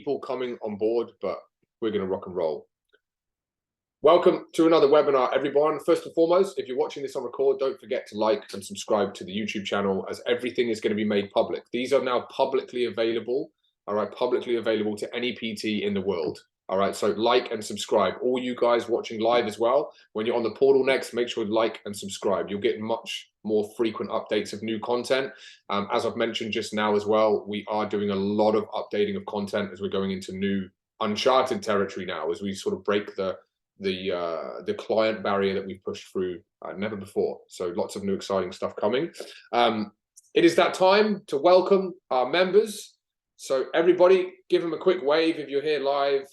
people coming on board, but we're going to rock and roll. Welcome to another webinar, everyone. First and foremost, if you're watching this on record, don't forget to like and subscribe to the YouTube channel, as everything is going to be made public. These are now publicly available, all right, publicly available to any PT in the world. All right, so like and subscribe. All you guys watching live as well, when you're on the portal next, make sure to like and subscribe. You'll get much more frequent updates of new content. As I've mentioned just now as well, we are doing a lot of updating of content as we're going into new uncharted territory now, as we sort of break the client barrier that we've pushed through never before. So lots of new exciting stuff coming. It is that time to welcome our members. So everybody, give them a quick wave if you're here live.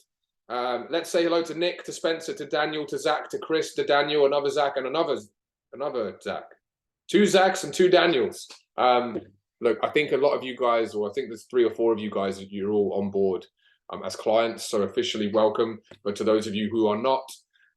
Let's say hello to Nick, to Spencer, to Daniel, to Zach, to Chris, to Daniel, another Zach, and another Zach. Two Zachs and two Daniels. Look, I think a lot of you guys, or I think there's 3 or 4 of you guys, you're all on board as clients, so officially welcome. But to those of you who are not,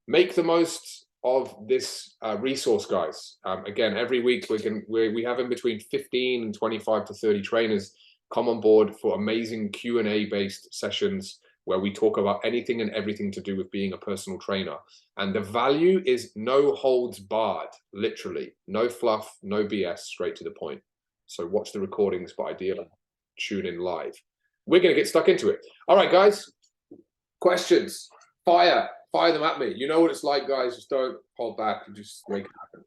make the most of this resource, guys. Again, every week we have in between 15 and 25 to 30 trainers come on board for amazing Q&A based sessions where we talk about anything and everything to do with being a personal trainer. And the value is no holds barred, literally. No fluff, no BS, straight to the point. So watch the recordings, but ideally tune in live. We're going to get stuck into it. All right, guys. Questions. Fire them at me. You know what it's like, guys. Just don't hold back and just make it happen.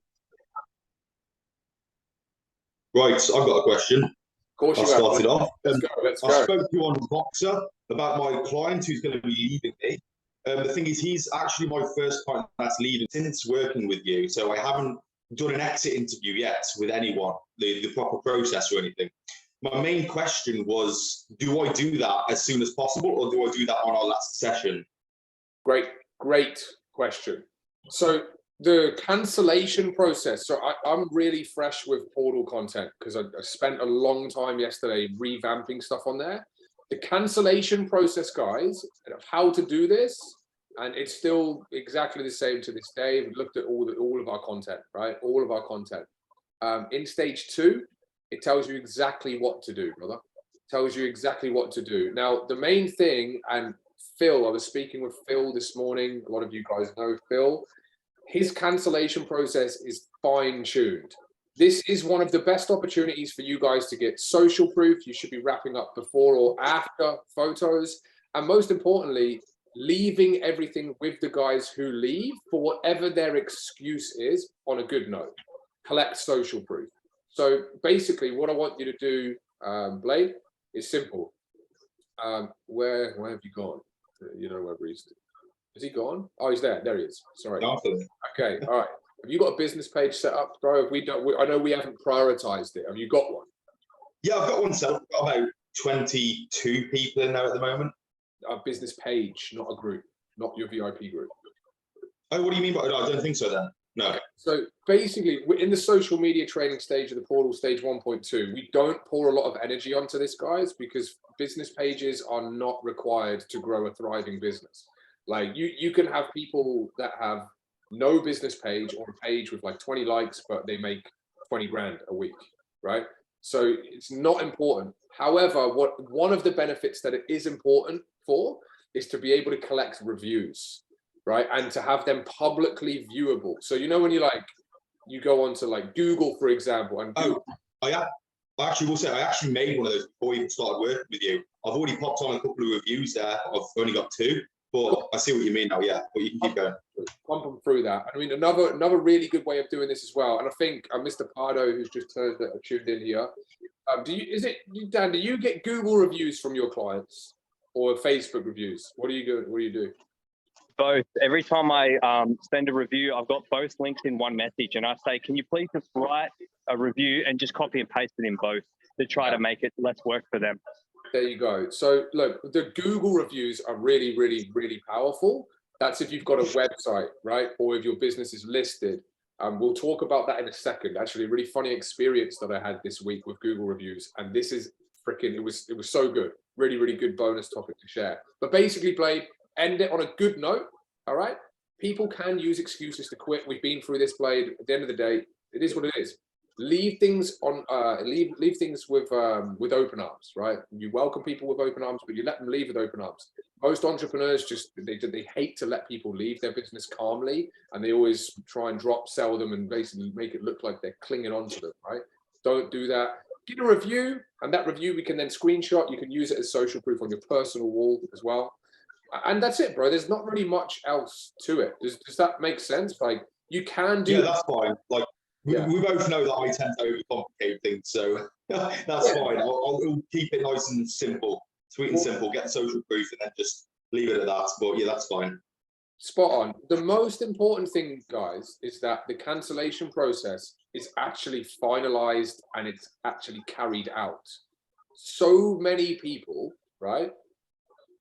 Right, I've got a question. Of course you I'll start it off. Let's go. I spoke to you on Voxer about my client who's going to be leaving me. The thing is, he's actually my first client that's leaving since working with you. So I haven't done an exit interview yet with anyone, the proper process or anything. My main question was, do I do that as soon as possible, or do I do that on our last session? Great question. So the cancellation process. So I'm really fresh with portal content because I spent a long time yesterday revamping stuff on there. The cancellation process, guys, of how to do this, and it's still exactly the same to this day. We've looked at all of our content, right? All of our content. In stage 2, it tells you exactly what to do, brother. It tells you exactly what to do. Now, the main thing, and Phil, I was speaking with Phil this morning. A lot of you guys know Phil. His cancellation process is fine-tuned. This is one of the best opportunities for you guys to get social proof. You should be wrapping up before or after photos. And most importantly, leaving everything with the guys who leave for whatever their excuse is on a good note. Collect social proof. So basically what I want you to do, Blade, is simple. Where have you gone? You know where he's. Is he gone? Oh, he's there. There he is. Sorry. Okay. All right. Have you got a business page set up, bro? I know we haven't prioritized it. Have you got one? Yeah, I've got one set up. I've got about 22 people in there at the moment. A business page, not a group, not your VIP group. Oh, what do you mean by that? I don't think so then. No. Okay. So basically, we're in the social media training stage of the portal, stage 1.2. We don't pour a lot of energy onto this, guys, because business pages are not required to grow a thriving business. Like you can have people that have no business page or a page with like 20 likes, but they make 20 grand a week, right? So it's not important. However, one of the benefits that it is important for is to be able to collect reviews, right? And to have them publicly viewable. So, you know, when you go onto like Google, for example, and Google, I actually will say, I actually made one of those before we even started working with you. I've already popped on a couple of reviews there. I've only got 2. But I see what you mean now, yeah. But you can keep going. Pump them through that. I mean, another really good way of doing this as well. And I think Mr. Pardo, who's just tuned in here, Dan? Do you get Google reviews from your clients or Facebook reviews? What do you do? Both. Every time I send a review, I've got both links in one message, and I say, can you please just write a review and just copy and paste it in both to try to make it less work for them. There you go. So look, the Google reviews are really, really, really powerful. That's if you've got a website, right? Or if your business is listed. We'll talk about that in a second. Actually, a really funny experience that I had this week with Google reviews. And this is freaking, it was so good. Really, really good bonus topic to share. But basically, Blade, end it on a good note, all right? People can use excuses to quit. We've been through this, Blade. At the end of the day, it is what it is. leave things on leave things with open arms, right? You welcome people with open arms, but you let them leave with open arms. Most entrepreneurs just they hate to let people leave their business calmly, and they always try and sell them and basically make it look like they're clinging on to them, right? Don't do that. Get a review, and that review we can then screenshot. You can use it as social proof on your personal wall as well. And that's it, bro. There's not really much else to it. Does that make sense? Like, you can do. Yeah, that's fine. Like, Yeah. we both know that I tend to overcomplicate things, so that's fine. I'll keep it nice and simple, sweet and simple. Get social proof, and then just leave it at that. But yeah, that's fine. Spot on. The most important thing, guys, is that the cancellation process is actually finalized and it's actually carried out. So many people, right?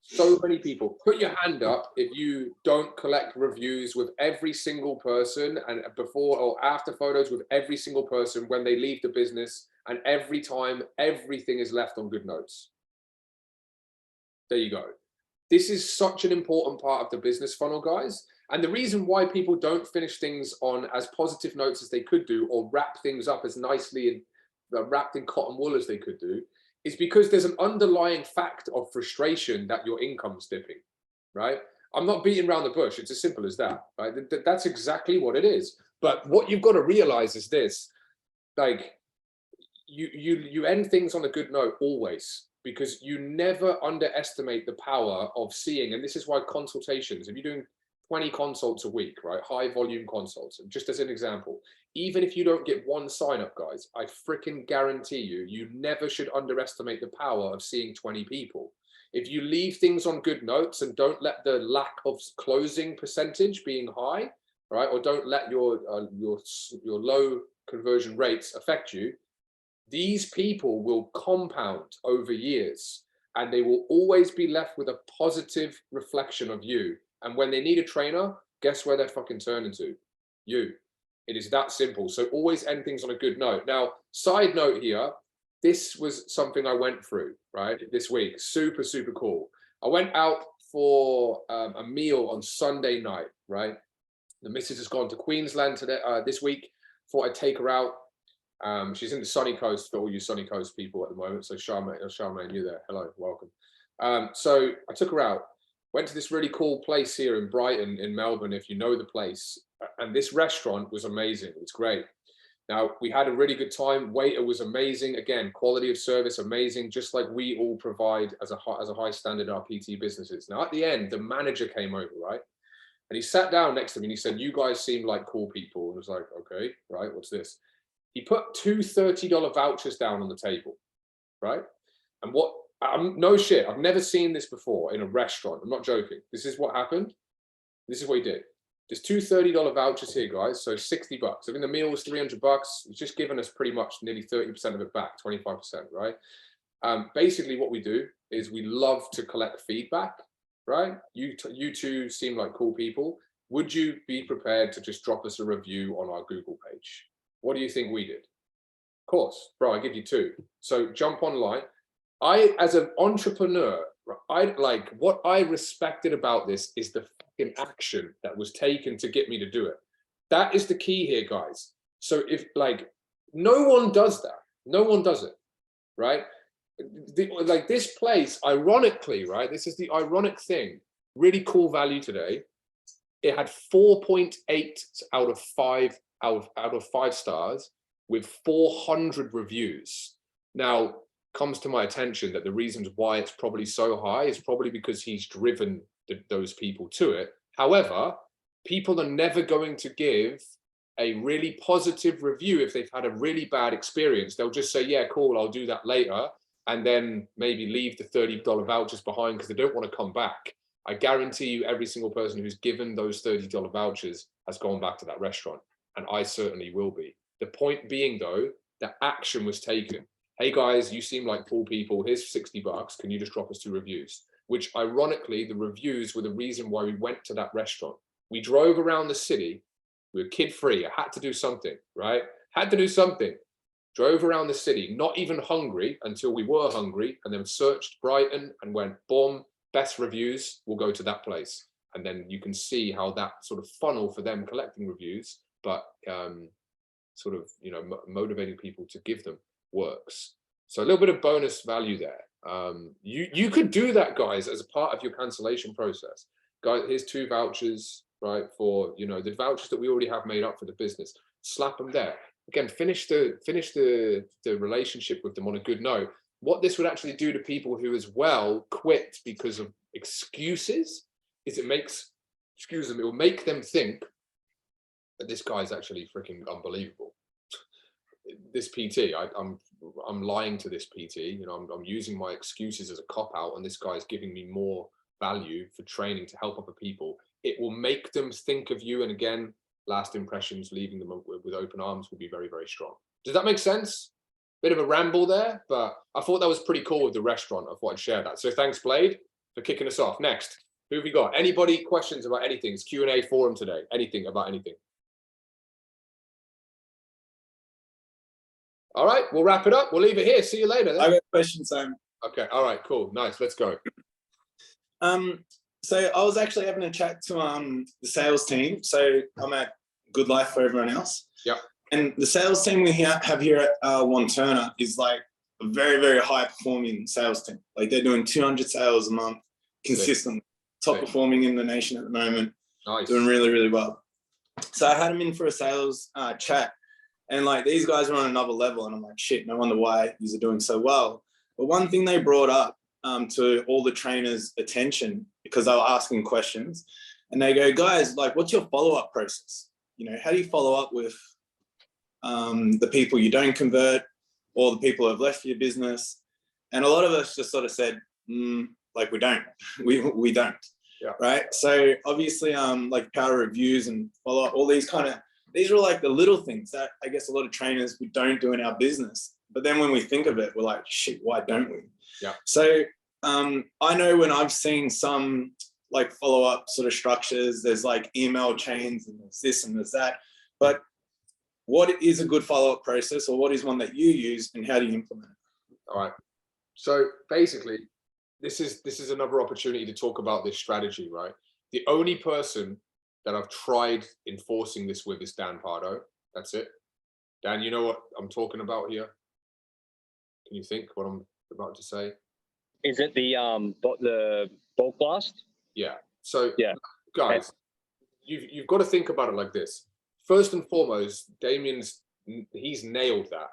So many people. Put your hand up if you don't collect reviews with every single person, and before or after photos with every single person when they leave the business, and every time everything is left on good notes. There you go. This is such an important part of the business funnel, guys. And the reason why people don't finish things on as positive notes as they could do, or wrap things up as nicely and wrapped in cotton wool as they could do, is because there's an underlying fact of frustration that your income's dipping, right? I'm not beating around the bush. It's as simple as that, right? That's exactly what it is. But what you've got to realize is this, like, you end things on a good note always, because you never underestimate the power of seeing. And this is why consultations, if you're doing 20 consults a week, right, high volume consults, just as an example, even if you don't get one sign up, guys, I freaking guarantee you never should underestimate the power of seeing 20 people. If you leave things on good notes and don't let the lack of closing percentage being high, right, or don't let your low conversion rates affect you, these people will compound over years, and they will always be left with a positive reflection of you. And when they need a trainer, guess where they're fucking turning to? You. It is that simple. So always end things on a good note. Now, side note here, this was something I went through, right, this week. Super, super cool. I went out for a meal on Sunday night, right? The missus has gone to Queensland today, this week. Thought I'd take her out. She's in the sunny coast for all you sunny coast people at the moment. So Charmaine, you there? Hello, welcome. So I took her out. Went to this really cool place here in Brighton, in Melbourne, if you know the place. And this restaurant was amazing. It's great. Now, we had a really good time. Waiter was amazing. Again, quality of service amazing, just like we all provide as a high standard in our PT businesses. Now, at the end, the manager came over, right? And he sat down next to me and he said, "You guys seem like cool people." And I was like, "Okay, right, what's this?" He put two $30 vouchers down on the table, right? And what, no shit, I've never seen this before in a restaurant. I'm not joking. This is what happened. This is what he did. There's two $30 vouchers here, guys. So $60. I think the meal was $300. He's just given us pretty much nearly 30% of it back, 25%, right? Basically what we do is we love to collect feedback, right? You two seem like cool people. Would you be prepared to just drop us a review on our Google page? What do you think we did? Of course, bro, I give you two. So jump online. As an entrepreneur, what I respected about this is the fucking action that was taken to get me to do it. That is the key here, guys. So if no one does that, no one does it, right? This place, ironically, right? This is the ironic thing. Really cool value today. It had 4.8 out of 5 stars with 400 reviews. Now, comes to my attention that the reasons why it's probably so high is probably because he's driven those people to it. However, people are never going to give a really positive review if they've had a really bad experience. They'll just say, "Yeah, cool, I'll do that later," and then maybe leave the $30 vouchers behind because they don't want to come back. I guarantee you every single person who's given those $30 vouchers has gone back to that restaurant, and I certainly will be. The point being, though, that action was taken. "Hey guys, you seem like cool people. Here's $60. Can you just drop us 2 reviews?" Which ironically, the reviews were the reason why we went to that restaurant. We drove around the city. We were kid-free. I had to do something, right? Had to do something. Drove around the city, not even hungry until we were hungry, and then searched Brighton and went, boom, best reviews, we'll go to that place. And then you can see how that sort of funnel for them collecting reviews. But sort of, motivating people to give them works. So a little bit of bonus value there. You could do that, guys, as a part of your cancellation process. Guys, here's 2 vouchers, right, for the vouchers that we already have made up for the business. Slap them there. Again, finish the relationship with them on a good note. What this would actually do to people who as well quit because of excuses is it will make them think that this guy's actually freaking unbelievable. This PT, I'm lying to this PT. I'm using my excuses as a cop out, and this guy's giving me more value for training to help other people. It will make them think of you, and again, last impressions, leaving them with open arms will be very, very strong. Does that make sense? Bit of a ramble there, but I thought that was pretty cool with the restaurant. I thought I'd share that. So thanks, Blade, for kicking us off. Next, who have we got? Anybody questions about anything? It's Q&A forum today. Anything about anything? All right, we'll wrap it up. We'll leave it here. See you later. Then. I got a question, Simon. Okay, all right, cool. Nice, let's go. So I was actually having a chat to the sales team. So I'm at Good Life for everyone else. Yeah. And the sales team we have here at One Turner is like a very, very high performing sales team. Like they're doing 200 sales a month consistently. Top performing in the nation at the moment. Nice. Doing really, really well. So I had them in for a sales chat. And like these guys are on another level. And I'm like, shit, no wonder why these are doing so well. But one thing they brought up to all the trainers' attention, because they were asking questions, and they go, guys, like, what's your follow-up process? How do you follow up with the people you don't convert or the people who have left your business? And a lot of us just sort of said, like, we don't, we don't. Yeah. Right. So obviously, like power reviews and follow up, all these are like the little things that I guess a lot of trainers we don't do in our business. But then when we think of it, we're like, shit, why don't we? Yeah. So I know when I've seen some like follow-up sort of structures, there's like email chains and there's this and there's that. But what is a good follow-up process, or what is one that you use, and how do you implement it? All right. So basically, this is another opportunity to talk about this strategy, right? The only person that I've tried enforcing this with is Dan Pardo. That's it. Dan, you know what I'm talking about here? Can you think what I'm about to say? Is it the bulk blast? Yeah. So yeah, guys, you've got to think about it like this. First and foremost, he's nailed that.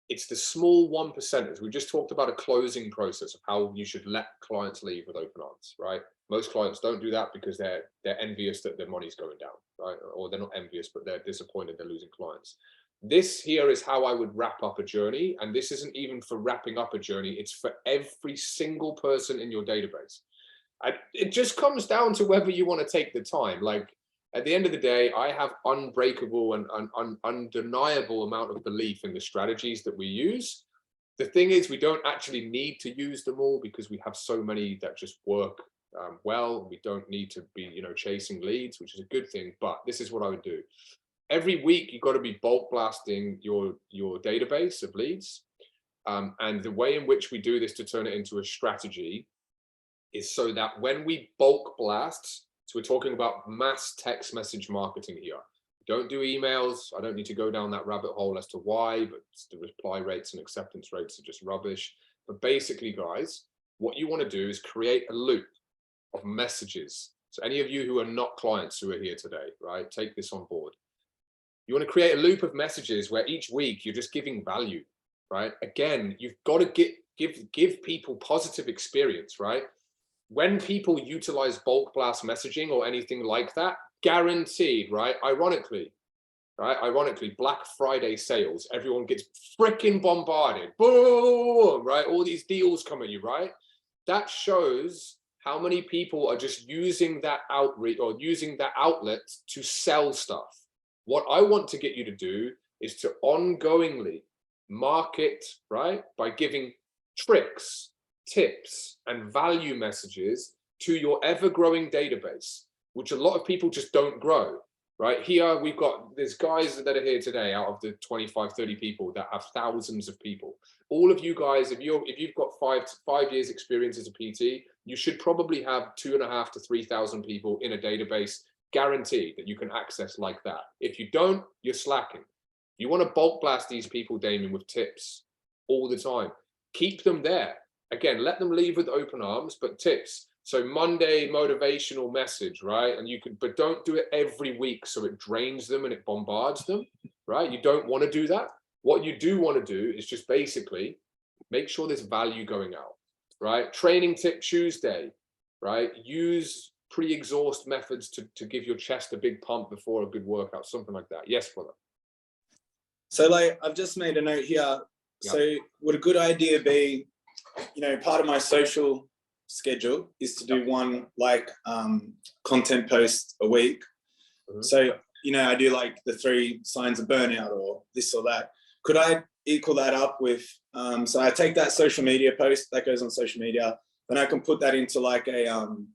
It's the small 1%. We just talked about a closing process of how you should let clients leave with open arms, right? Most clients don't do that because they're envious that their money's going down, right? Or they're not envious, but they're disappointed they're losing clients. This here is how I would wrap up a journey. And this isn't even for wrapping up a journey. It's for every single person in your database. And it just comes down to whether you want to take the time. Like at the end of the day, I have unbreakable and undeniable amount of belief in the strategies that we use. The thing is, we don't actually need to use them all because we have so many that just work well. We don't need to be, chasing leads, which is a good thing. But this is what I would do. Every week, you've got to be bulk blasting your database of leads. And the way in which we do this to turn it into a strategy is so that when we bulk blast, so we're talking about mass text message marketing here. Don't do emails. I don't need to go down that rabbit hole as to why, but the reply rates and acceptance rates are just rubbish. But basically, guys, what you want to do is create a loop of messages. So any of you who are not clients who are here today, right, take this on board. You want to create a loop of messages where each week you're just giving value, right? Again, you've got to give people positive experience, right? When people utilize bulk blast messaging or anything like that, guaranteed, right? Ironically, Black Friday sales, everyone gets freaking bombarded. Boom, right? All these deals come at you, right? That shows how many people are just using that outreach or using that outlet to sell stuff. What I want to get you to do is to ongoingly market, right? By giving tricks, tips, and value messages to your ever-growing database, which a lot of people just don't grow, right? Here, there's guys that are here today out of the 25, 30 people that have thousands of people. All of you guys, if you've got five years experience as a PT, you should probably have 2,500 to 3,000 people in a database guaranteed that you can access like that. If you don't, you're slacking. You want to bulk blast these people, Damien, with tips all the time. Keep them there. Again, let them leave with open arms, but tips. So Monday motivational message, right? And you could, but don't do it every week so it drains them and it bombards them, right? You don't want to do that. What you do want to do is just basically make sure there's value going out, right? Training tip Tuesday, right? Use pre-exhaust methods to give your chest a big pump before a good workout, something like that. Yes, brother. So like, I've just made a note here. Yeah. So would a good idea be, you know, part of my social schedule is to do one like content post a week. So, you know, I do like the 3 signs of burnout or this or that. Could I equal that up with, so I take that social media post that goes on social media, then I can put that into like an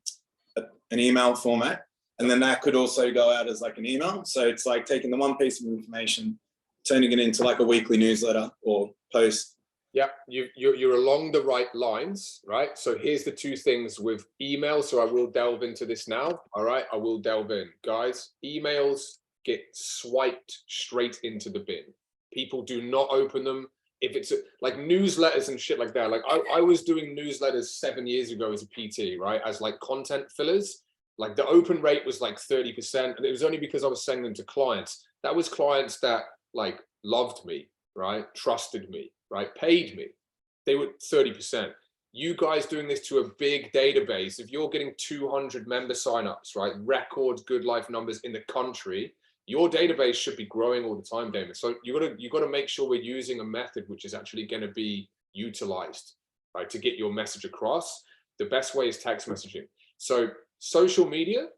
email format. And then that could also go out as like an email. So it's like taking the one piece of information, turning it into like a weekly newsletter or post. Yeah, you're along the right lines, right? So here's the 2 things with email. So I will delve into this now. All right, I will delve in. Guys, emails get swiped straight into the bin. People do not open them. If it's like newsletters and shit like that, like I was doing newsletters 7 years ago as a PT, right? As like content fillers, like the open rate was like 30%. And it was only because I was sending them to clients. That was clients that like loved me, right? Trusted me, right? Paid me. They were 30%. You guys doing this to a big database, if you're getting 200 member signups, right? Record good life numbers in the country, your database should be growing all the time, Damon. So you got to make sure we're using a method which is actually going to be utilized, right, to get your message across. The best way is text messaging. So social media,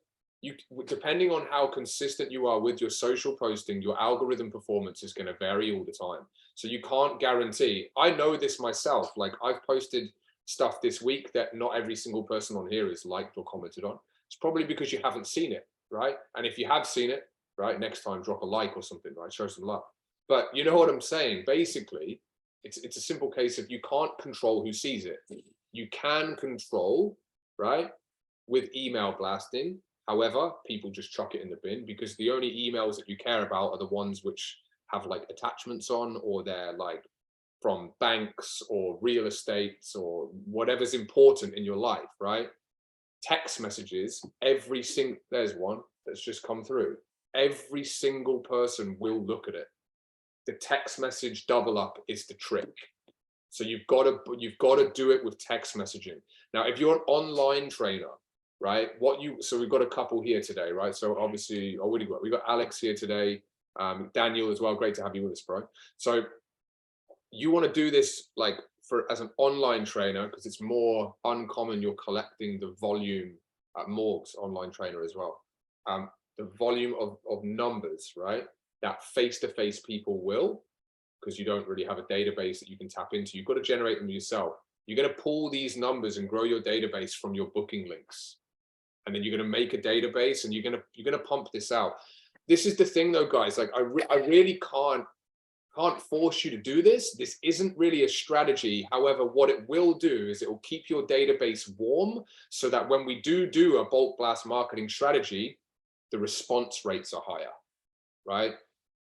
you, depending on how consistent you are with your social posting, your algorithm performance is going to vary all the time. So you can't guarantee. I know this myself. Like I've posted stuff this week that not every single person on here is liked or commented on. It's probably because you haven't seen it, right? And if you have seen it, right, next time drop a like or something, right? Show some love. But you know what I'm saying? Basically, it's a simple case of you can't control who sees it. You can control, right, with email blasting. However, people just chuck it in the bin because the only emails that you care about are the ones which have like attachments on, or they're like from banks or real estates or whatever's important in your life, right? Text messages, there's one that's just come through. Every single person will look at it. The text message double up is the trick. So you've got to do it with text messaging. Now, if you're an online trainer, right? So we've got a couple here today, right? So obviously, we got Alex here today, Daniel as well. Great to have you with us, bro. So you want to do this like as an online trainer because it's more uncommon. You're collecting the volume at Morg's online trainer as well. The volume of numbers, right? That face-to-face people will, because you don't really have a database that you can tap into. You've got to generate them yourself. You're going to pull these numbers and grow your database from your booking links. And then you're going to make a database and you're going to pump this out. This is the thing though, guys, like I really can't force you to do this. This isn't really a strategy. However, what it will do is it will keep your database warm so that when we do a bulk blast marketing strategy, the response rates are higher, right?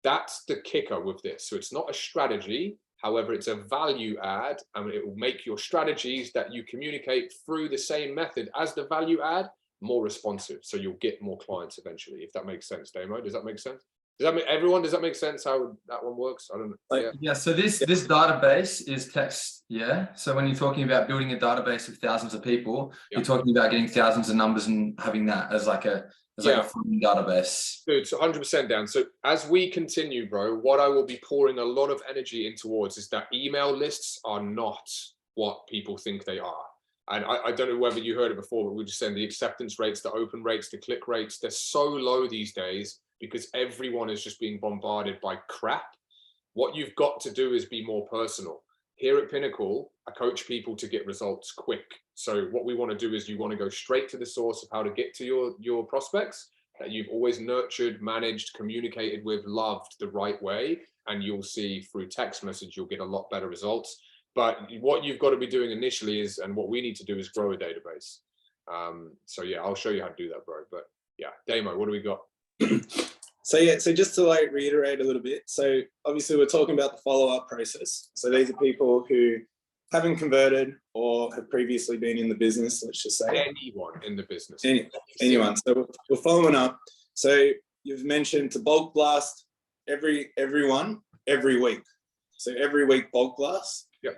That's the kicker with this. So it's not a strategy. However, it's a value add, and it will make your strategies that you communicate through the same method as the value add more responsive. So you'll get more clients eventually, if that makes sense, Damo. Does that make sense? Does that make sense how that one works? I don't know. Yeah, so this database is text, yeah? So when you're talking about building a database of thousands of people, you're talking about getting thousands of numbers and having that as like a free database. Dude, so 100% down. So as we continue, bro, what I will be pouring a lot of energy in towards is that email lists are not what people think they are. And I don't know whether you heard it before, but we just saying the acceptance rates, the open rates, the click rates, they're so low these days because everyone is just being bombarded by crap. What you've got to do is be more personal. Here at Pinnacle, I coach people to get results quick. So what we want to do is you want to go straight to the source of how to get to your prospects that you've always nurtured, managed, communicated with, loved the right way. And you'll see through text message, you'll get a lot better results. But what you've got to be doing initially is, and what we need to do is grow a database. So yeah, I'll show you how to do that, bro. But yeah, Damo, what do we got? So yeah, so just to like reiterate a little bit. So obviously we're talking about the follow-up process. So these are people who haven't converted or have previously been in the business, let's just say. Anyone in the business. Anyone. So we're following up. So you've mentioned to bulk blast everyone every week. So every week bulk blast. Yep.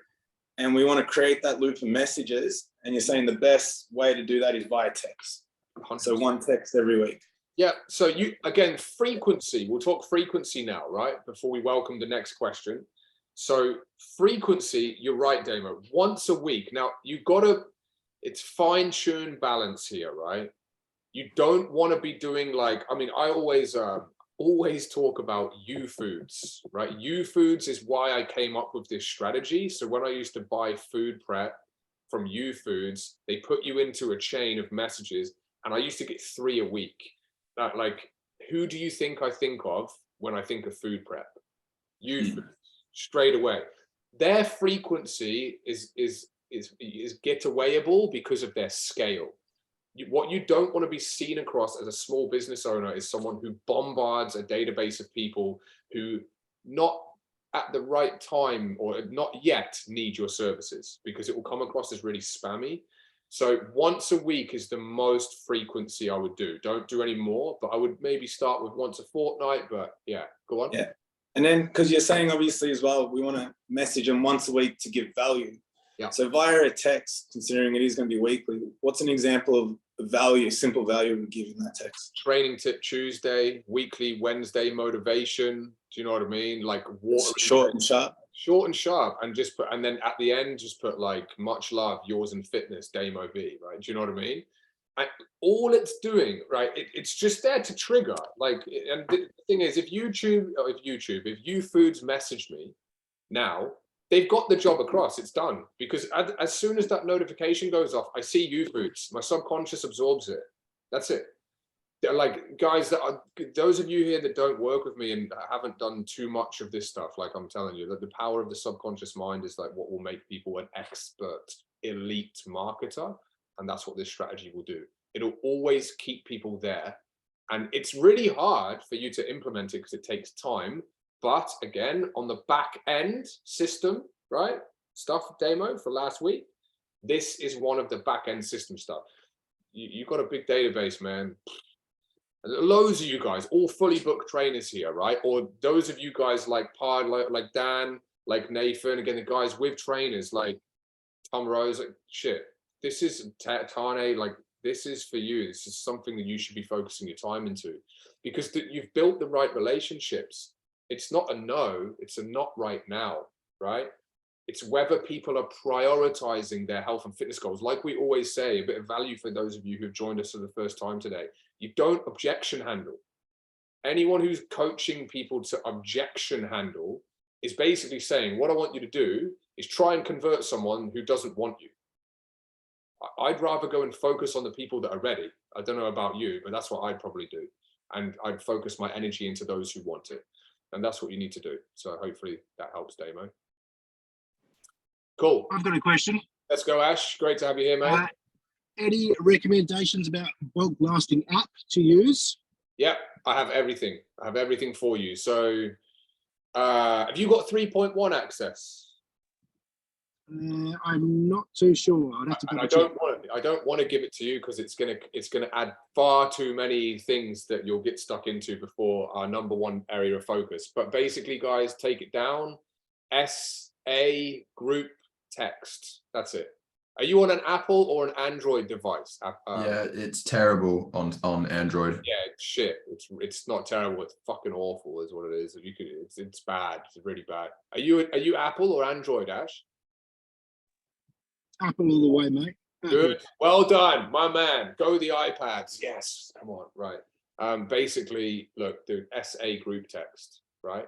And we want to create that loop of messages. And you're saying the best way to do that is via text. 100%. So one text every week. Yeah. So again, frequency. We'll talk frequency now, right? Before we welcome the next question. So frequency, you're right, Damo. Once a week. Now it's fine-tuned balance here, right? You don't want to be doing like, I mean, I always talk about U-Foods, right? U-Foods is why I came up with this strategy. So when I used to buy food prep from U-Foods, they put you into a chain of messages, and I used to get 3 a week. Like, who do you think I think of when I think of food prep? U-Foods, straight away. Their frequency is getawayable because of their scale. What you don't want to be seen across as a small business owner is someone who bombards a database of people who not at the right time or not yet need your services, because it will come across as really spammy. So once a week is the most frequency I would do. Don't do any more, but I would maybe start with once a fortnight, but yeah, go on. Yeah. And then, because you're saying obviously as well, we want to message them once a week to give value. Yeah. So via a text, considering it is going to be weekly, what's an example of value, simple value we give in that text? Training tip Tuesday, weekly Wednesday motivation. Do you know what I mean? Like water. Short and sharp. Short and sharp, and just put, and then at the end, just put like much love, yours and fitness, Damo B, right? Do you know what I mean? And all it's doing, right? It's just there to trigger. Like, and the thing is, if U-Foods message me now, they've got the job across. It's done, because as soon as that notification goes off, I see U-Foods. My subconscious absorbs it. That's it. They're like, guys, those of you here that don't work with me and haven't done too much of this stuff, like I'm telling you, that the power of the subconscious mind is like what will make people an expert, elite marketer. And that's what this strategy will do. It'll always keep people there. And it's really hard for you to implement it because it takes time. But again, on the back end system, right? Stuff demo for last week. This is one of the back end system stuff. You've got a big database, man. Loads of you guys, all fully booked trainers here, right? Or those of you guys like Pod, like Dan, like Nathan, again, the guys with trainers like Tom Rose, like shit. This is Tane, like this is for you. This is something that you should be focusing your time into, because you've built the right relationships. It's not a no, it's a not right now, right? It's whether people are prioritizing their health and fitness goals. Like we always say, a bit of value for those of you who've joined us for the first time today. You don't objection handle. Anyone who's coaching people to objection handle is basically saying, what I want you to do is try and convert someone who doesn't want you. I'd rather go and focus on the people that are ready. I don't know about you, but that's what I'd probably do. And I'd focus my energy into those who want it. And that's what you need to do. So hopefully that helps, Damo. Cool. I've got a question. Let's go, Ash. Great to have you here, mate. Any recommendations about bulk blasting app to use? Yep, I have everything. I have everything for you. So have you got 3.1 access? I'm not too sure. I'd have to and I don't want to give it to you because it's gonna add far too many things that you'll get stuck into before our #1 area of focus. But basically, guys, take it down. SA group text. That's it. Are you on an Apple or an Android device? Yeah, it's terrible on Android. Yeah, it's shit. It's not terrible. It's fucking awful, is what it is. It's bad. It's really bad. Are you Apple or Android, Ash? Apple all the way, mate. Good. Well done, my man. Go the iPads. Yes. Come on. Right. Basically, look, dude, SA group text, right?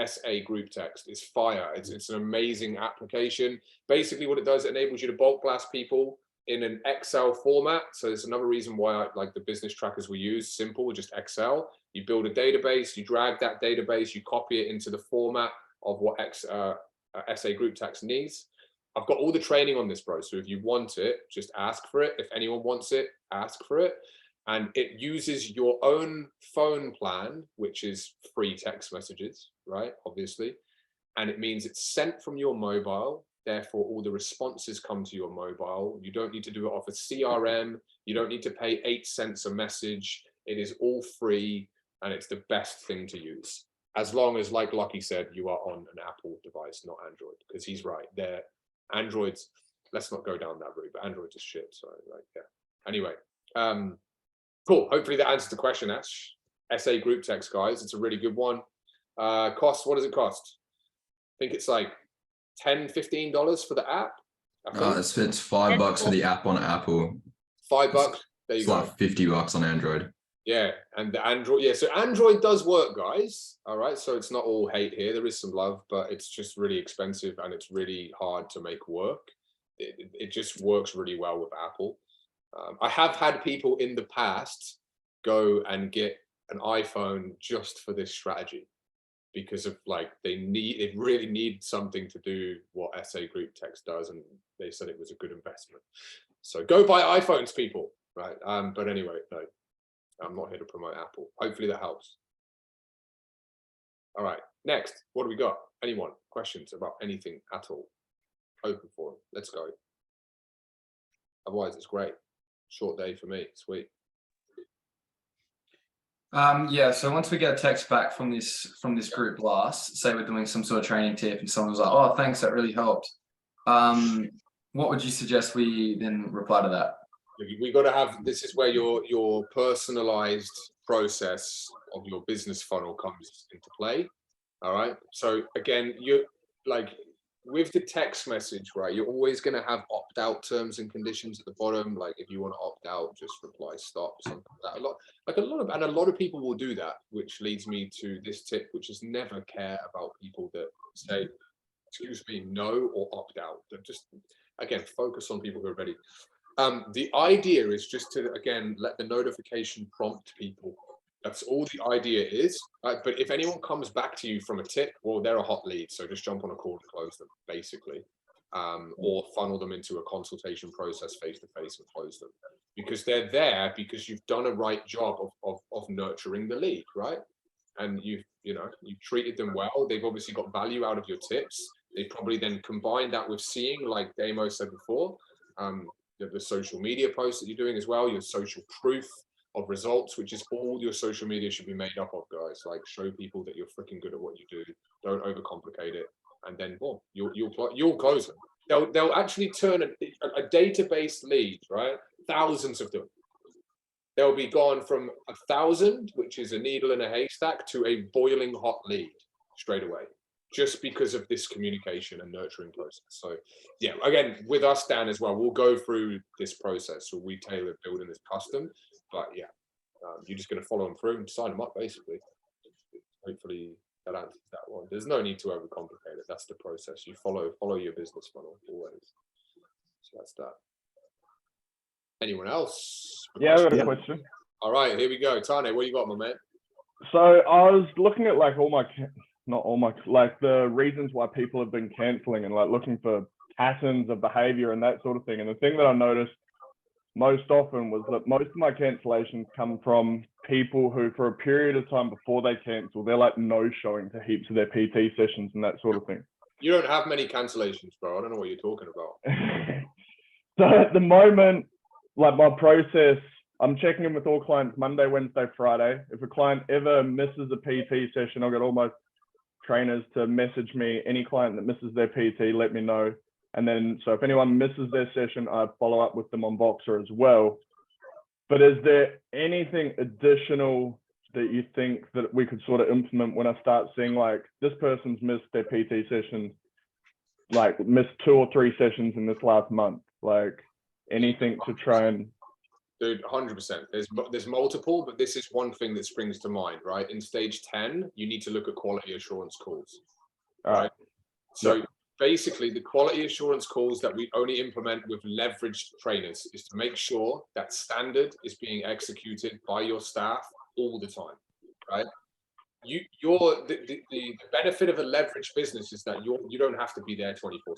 SA group text is fire. It's an amazing application. Basically what it does, it enables you to bulk blast people in an Excel format. So there's another reason why I like the business trackers we use. Simple, just Excel. You build a database, you drag that database, you copy it into the format of what SA group text needs. I've got all the training on this, bro. So if you want it, just ask for it. If anyone wants it, ask for it. and it uses your own phone plan, which is free text messages, right? Obviously. And it means it's sent from your mobile. Therefore, all the responses come to your mobile. You don't need to do it off a CRM. You don't need to pay 8 cents a message. It is all free, and it's the best thing to use. As long as, like Lucky said, you are on an Apple device, not Android, because he's right. They're Androids. Let's not go down that route, but Android is shit. So, like, yeah. Anyway, cool. Hopefully that answers the question, Ash. SA group text, guys. It's a really good one. Cost, what does it cost? I think it's like $10, $15 for the app. It's $5 for the app on Apple. $5. There you It's go. like $50 on Android. Yeah, and the Android, yeah, so Android does work, guys. All right, so it's not all hate here. There is some love, but it's just really expensive and it's really hard to make work. It just works really well with Apple. I have had people in the past go and get an iPhone just for this strategy, because of like they really need something to do what SA group text does, and they said it was a good investment. So go buy iPhones, people, right? But anyway, no, I'm not here to promote Apple. Hopefully that helps. All right, next, what do we got? Anyone questions about anything at all? Open forum. Let's go. Otherwise, it's great. Short day for me. Sweet. Yeah, so once we get a text back from this group blast, say we're doing some sort of training tip and someone was like, oh, thanks, that really helped. What would you suggest we then reply to that? We got to have, this is where your personalized process of your business funnel comes into play. All right. So again, you're like with the text message, right? You're always going to have opt-out terms and conditions at the bottom. Like if you want to opt out, just reply stop. Something like that. A lot of people will do that, which leads me to this tip, which is never care about people that say, excuse me, no, or opt out. Just again, focus on people who are ready. The idea is just to, again, let the notification prompt people. That's all the idea is. But if anyone comes back to you from a tip, well, they're a hot lead. So just jump on a call and close them, basically. Or funnel them into a consultation process face-to-face and close them. Because they're there because you've done a right job of nurturing the lead, right? And you've treated them well. They've obviously got value out of your tips. They probably then combine that with seeing, like Damo said before, the social media posts that you're doing as well, your social proof of results, which is all your social media should be made up of, guys. Like show people that you're freaking good at what you do. Don't overcomplicate it, and then boom, you'll close them. They'll actually turn a database lead, right? Thousands of them. They'll be gone from 1,000, which is a needle in a haystack, to a boiling hot lead straight away, just because of this communication and nurturing process. So yeah, again, with us, Dan, as well, we'll go through this process. So we tailor building this custom, but yeah, you're just going to follow them through and sign them up, basically. Hopefully that answers that one. There's no need to overcomplicate it. That's the process. You follow your business funnel always. So that's that. Anyone else? Yeah, I've got a question. All right, here we go. Tane, what you got, my man? So I was looking at like like the reasons why people have been canceling and like looking for patterns of behavior and that sort of thing. And the thing that I noticed most often was that most of my cancellations come from people who, for a period of time before they cancel, they're like no-showing to heaps of their PT sessions and that sort of thing. You don't have many cancellations, bro. I don't know what you're talking about. So at the moment, like my process, I'm checking in with all clients Monday, Wednesday, Friday. If a client ever misses a PT session, I'll get all my trainers to message me. Any client that misses their PT, let me know. And then, so if anyone misses their session, I follow up with them on Boxer as well. But is there anything additional that you think that we could sort of implement when I start seeing like this person's missed their PT session, like missed 2 or 3 sessions in this last month? Like anything to try and... Dude, 100%. There's multiple, but this is one thing that springs to mind, right? In stage 10, you need to look at quality assurance calls, right? So basically, the quality assurance calls that we only implement with leveraged trainers is to make sure that standard is being executed by your staff all the time, right? The benefit of a leveraged business is that you don't have to be there 24/7,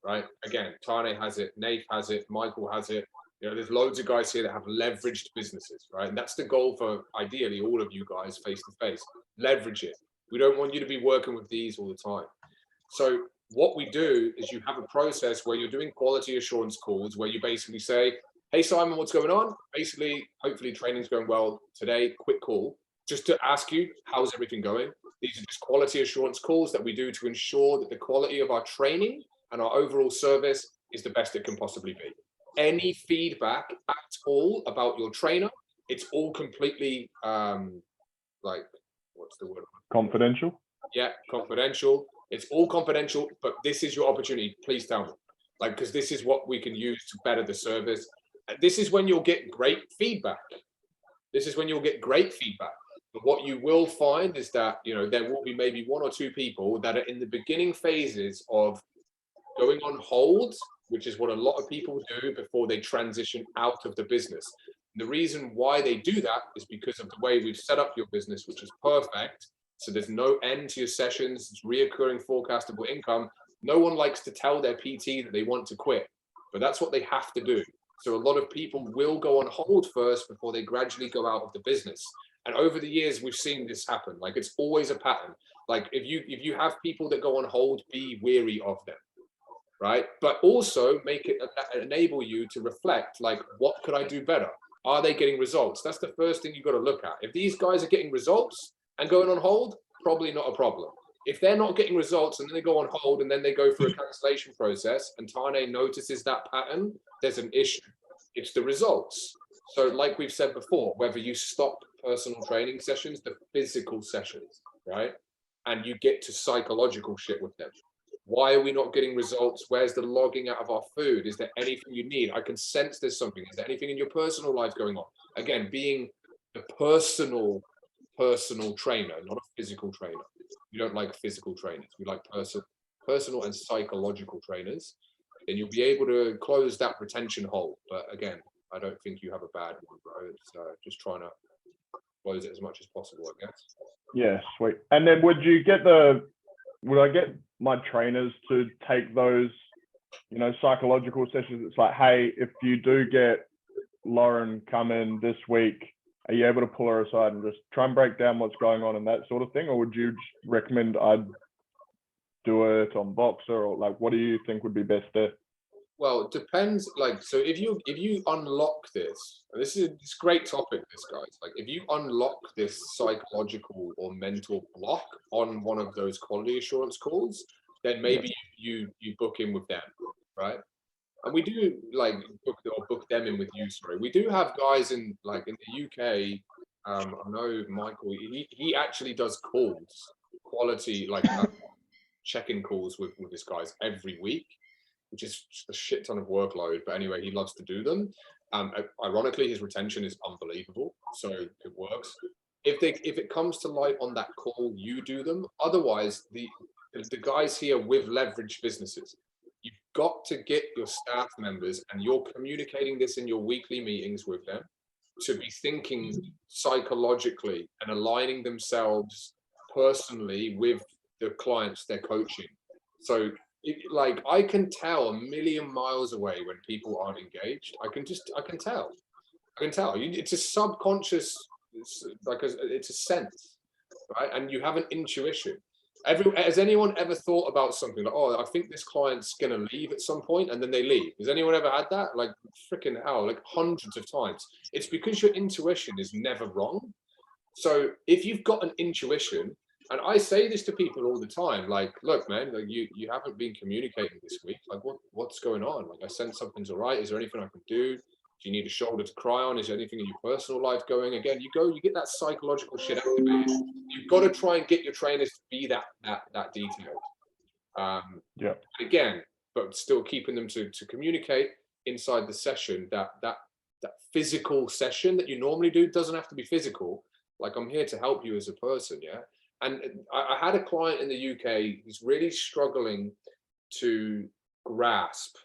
right? Again, Tane has it, Nath has it, Michael has it. You know, there's loads of guys here that have leveraged businesses, right? And that's the goal for ideally all of you guys face to face. Leverage it. We don't want you to be working with these all the time. So what we do is you have a process where you're doing quality assurance calls where you basically say, hey, Simon, what's going on? Basically, hopefully training's going well today, quick call, just to ask you, how's everything going? These are just quality assurance calls that we do to ensure that the quality of our training and our overall service is the best it can possibly be. Any feedback at all about your trainer, it's all completely, like, what's the word? Confidential? Yeah, confidential. It's all confidential, but this is your opportunity. Please tell me. Like, because this is what we can use to better the service. And this is when you'll get great feedback. This is when you'll get great feedback. But what you will find is that, you know, there will be maybe 1 or 2 people that are in the beginning phases of going on hold, which is what a lot of people do before they transition out of the business. And the reason why they do that is because of the way we've set up your business, which is perfect. So there's no end to your sessions, it's reoccurring forecastable income. No one likes to tell their PT that they want to quit, but that's what they have to do. So a lot of people will go on hold first before they gradually go out of the business. And over the years, we've seen this happen. Like, it's always a pattern. Like, if you have people that go on hold, be wary of them, right? But also make it enable you to reflect, like, what could I do better? Are they getting results? That's the first thing you've got to look at. If these guys are getting results and going on hold, probably not a problem. If they're not getting results and then they go on hold and then they go through a cancellation process and Tane notices that pattern, there's an issue. It's the results. So like we've said before, whether you stop personal training sessions, the physical sessions, right? And you get to psychological shit with them. Why are we not getting results? Where's the logging out of our food? Is there anything you need? I can sense there's something. Is there anything in your personal life going on? Again, being the personal trainer, not a physical trainer. We don't like physical trainers. We like personal and psychological trainers. Then you'll be able to close that retention hole. But again, I don't think you have a bad one, bro. It's just trying to close it as much as possible, I guess. Yeah, sweet. And then would I get my trainers to take those, you know, psychological sessions? It's like, hey, if you do get Lauren come in this week, are you able to pull her aside and just try and break down what's going on and that sort of thing? Or would you recommend I'd do it on Boxer, or like, what do you think would be best there? Well, it depends. Like, so if you unlock this, and this is a great topic, this guys. Like, if you unlock this psychological or mental block on one of those quality assurance calls, then maybe you book in with them, right? And we do like book them in with you. Sorry, we do have guys in the UK. I know Michael. He actually does calls, quality check-in calls with his guys every week, which is just a shit ton of workload. But anyway, he loves to do them. Ironically, his retention is unbelievable, so it works. If it comes to light on that call, you do them. Otherwise, the guys here with leverage businesses, you've got to get your staff members, and you're communicating this in your weekly meetings with them, to be thinking psychologically and aligning themselves personally with the clients they're coaching. So I can tell a million miles away when people aren't engaged. I can tell. It's a subconscious, it's a sense, right? And you have an intuition. Has anyone ever thought about something like, oh, I think this client's gonna leave at some point, and then they leave? Has anyone ever had that? Like, freaking hell, like hundreds of times. It's because your intuition is never wrong. So if you've got an intuition, and I say this to people all the time, like, look, man, like you haven't been communicating this week. Like, what's going on? Like, I sense something's all right. Is there anything I can do? Do you need a shoulder to cry on? Is there anything in your personal life going? Again, you get that psychological shit activated. You've got to try and get your trainers to be that detailed. Again, but still keeping them to communicate inside the session. That physical session that you normally do doesn't have to be physical. Like, I'm here to help you as a person, yeah. And I had a client in the UK who's really struggling to grasp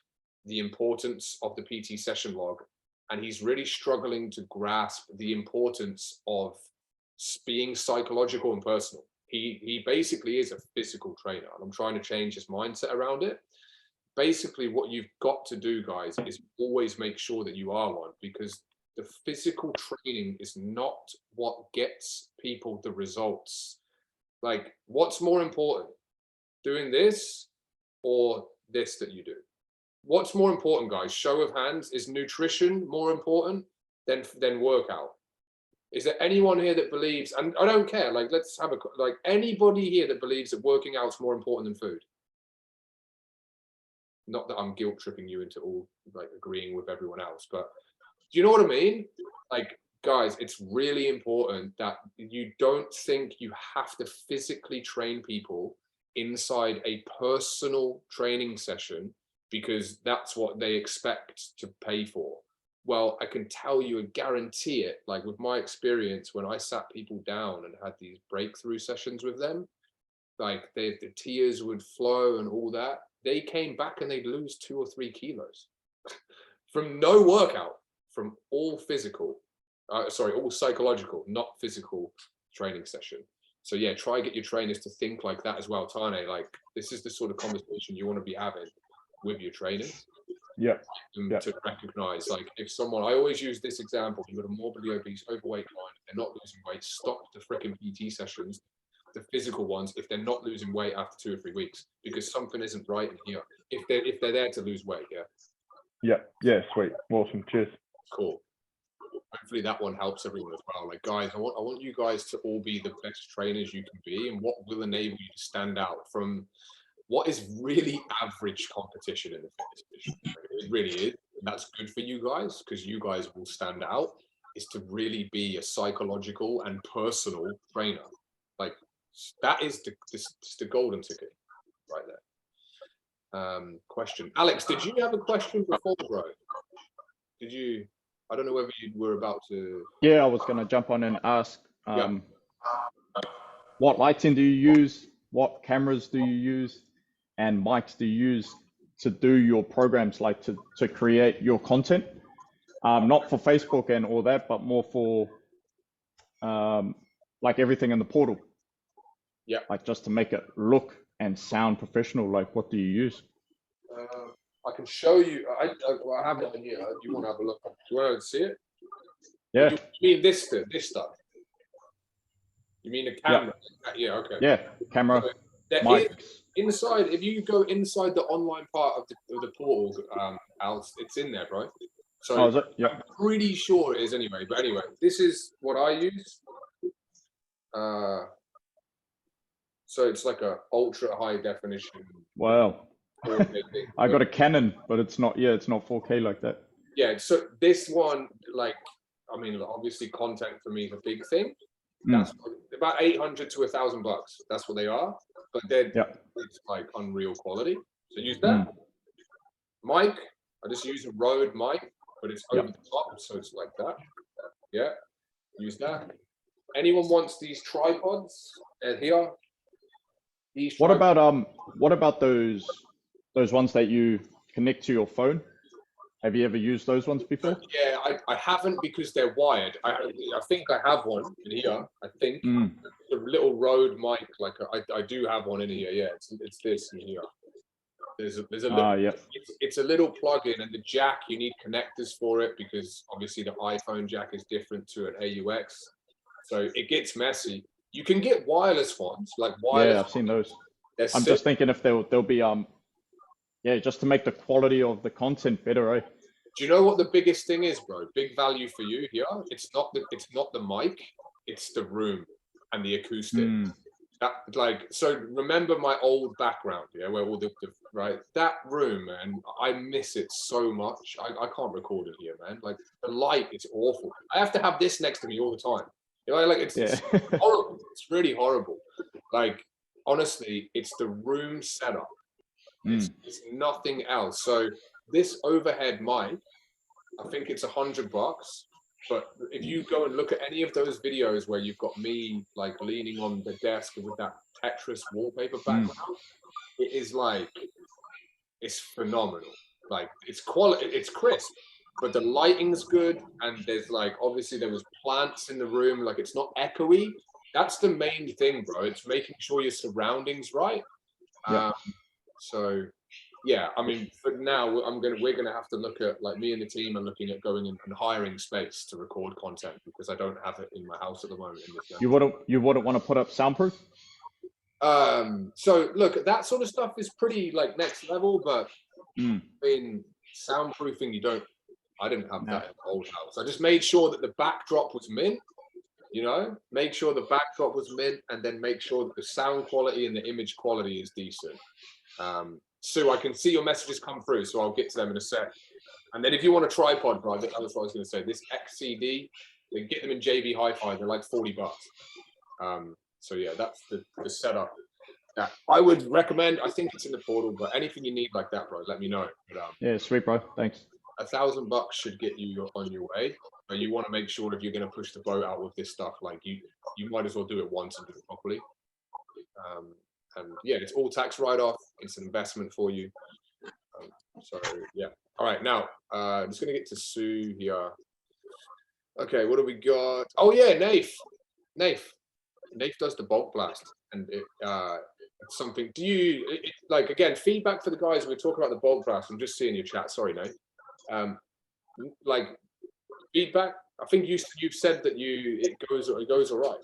the importance of the PT session log. And he's really struggling to grasp the importance of being psychological and personal. He basically is a physical trainer, and I'm trying to change his mindset around it. basically what you've got to do, guys, is always make sure that you are one, because the physical training is not what gets people the results. Like, what's more important, doing this or this that you do? What's more important, guys? Show of hands. Is nutrition more important than workout? Is there anyone here that believes, and I don't care, like, let's have a, like, anybody here that believes that working out's more important than food? Not that I'm guilt tripping you into all like agreeing with everyone else, but do you know what I mean? Like, guys, it's really important that you don't think you have to physically train people inside a personal training session because that's what they expect to pay for. Well, I can tell you and guarantee it, like with my experience, when I sat people down and had these breakthrough sessions with them, like the tears would flow and all that, they came back and they'd lose 2 or 3 kilos from no workout, from all physical, all psychological, not physical training session. So yeah, try get your trainers to think like that as well, Tane. Like, this is the sort of conversation you want to be having with your trainers. Yeah. To recognize, like, if someone, I always use this example, you've got a morbidly obese, overweight client, they're not losing weight, stop the freaking PT sessions, the physical ones, if they're not losing weight after 2 or 3 weeks, because something isn't right in here. If they're there to lose weight, yeah, sweet, awesome, cheers. Cool. Hopefully that one helps everyone as well. Like, guys, I want you guys to all be the best trainers you can be, and what will enable you to stand out from what is really average competition in the fitness industry. It really is. And that's good for you guys, because you guys will stand out, is to really be a psychological and personal trainer. Like, that is the golden ticket right there. Question. Alex, did you have a question before, bro? Did you? I don't know whether you were about to. Yeah, I was going to jump on and ask, what lighting do you use? What cameras do you use? And mics do you use to do your programs, like to create your content? Not for Facebook and all that, but more for like everything in the portal. Yeah. Like, just to make it look and sound professional. Like, what do you use? I can show you. I have it in here. Do you want to have a look? Do you want to see it? Yeah. You mean this stuff? You mean the camera? Yeah. Okay. Yeah. Camera. So mics. Inside, if you go inside the online part of the portal, Alex, it's in there, bro. So is it? Yeah. I'm pretty sure it is anyway. But anyway, this is what I use. So it's like a ultra high definition. Wow. I got a Canon, but it's not. Yeah, it's not 4K like that. Yeah. So this one, like, I mean, obviously, content for me is a big thing. That's about $800 to $1,000. That's what they are. But then it's like unreal quality. So use that. Mic, I just use a Rode mic, but it's over the top, so it's like that. Yeah, use that. Anyone wants these tripods? Here. These what about those ones that you connect to your phone? Have you ever used those ones before? Yeah, I haven't, because they're wired. I think I have one in here. I think the little Rode mic, like I do have one in here. Yeah, it's this in here. There's a little, it's a little plug-in, and the jack, you need connectors for it, because obviously the iPhone jack is different to an AUX, so it gets messy. You can get wireless ones, like wireless. Yeah, I've seen those. I'm just thinking if they'll be just to make the quality of the content better, eh? Do you know what the biggest thing is, bro? Big value for you here. It's not the mic, it's the room and the acoustic. That, like, so remember my old background, where all the right, that room, man, I miss it so much. I can't record it here, man. Like, the light is awful. I have to have this next to me all the time. Like, it's horrible. It's really horrible. Like, honestly, it's the room setup. It's nothing else. So this overhead mic, I think it's $100. But if you go and look at any of those videos where you've got me like leaning on the desk with that Tetris wallpaper background, it is like, it's phenomenal. Like, it's quality, it's crisp, but the lighting's good, and there's like, obviously there was plants in the room, like, it's not echoey. That's the main thing, bro. It's making sure your surroundings right. So yeah, I mean, for now, we're gonna have to look at, like, me and the team are looking at going and hiring space to record content because I don't have it in my house at the moment. In this You wouldn't want to put up soundproof? So look, that sort of stuff is pretty like next level, but Mm. I mean, soundproofing, I didn't have No. that in the old house. I just made sure that the backdrop was mint, make sure the backdrop was mint, and then make sure that the sound quality and the image quality is decent. Sue, I can see your messages come through, so I'll get to them in a sec. And then if you want a tripod, bro, that's what I was going to say. This XCD, you can get them in JB Hi-Fi. They're like $40. So yeah, that's the setup. Yeah, I would recommend. I think it's in the portal, but anything you need like that, bro, let me know. But, Yeah, sweet, bro. Thanks. $1,000 should get you on your way. But you want to make sure if you're going to push the boat out with this stuff, like you might as well do it once and do it properly. And yeah, it's all tax write-off. It's an investment for you. So yeah. All right, now I'm just gonna get to Sue here. Okay, what do we got? Oh yeah, Nath does the bulk blast, and it's something. Do you like, again, feedback for the guys? We're talking about the bulk blast. I'm just seeing your chat. Sorry, Nath. Like feedback. I think you've said that it goes all right.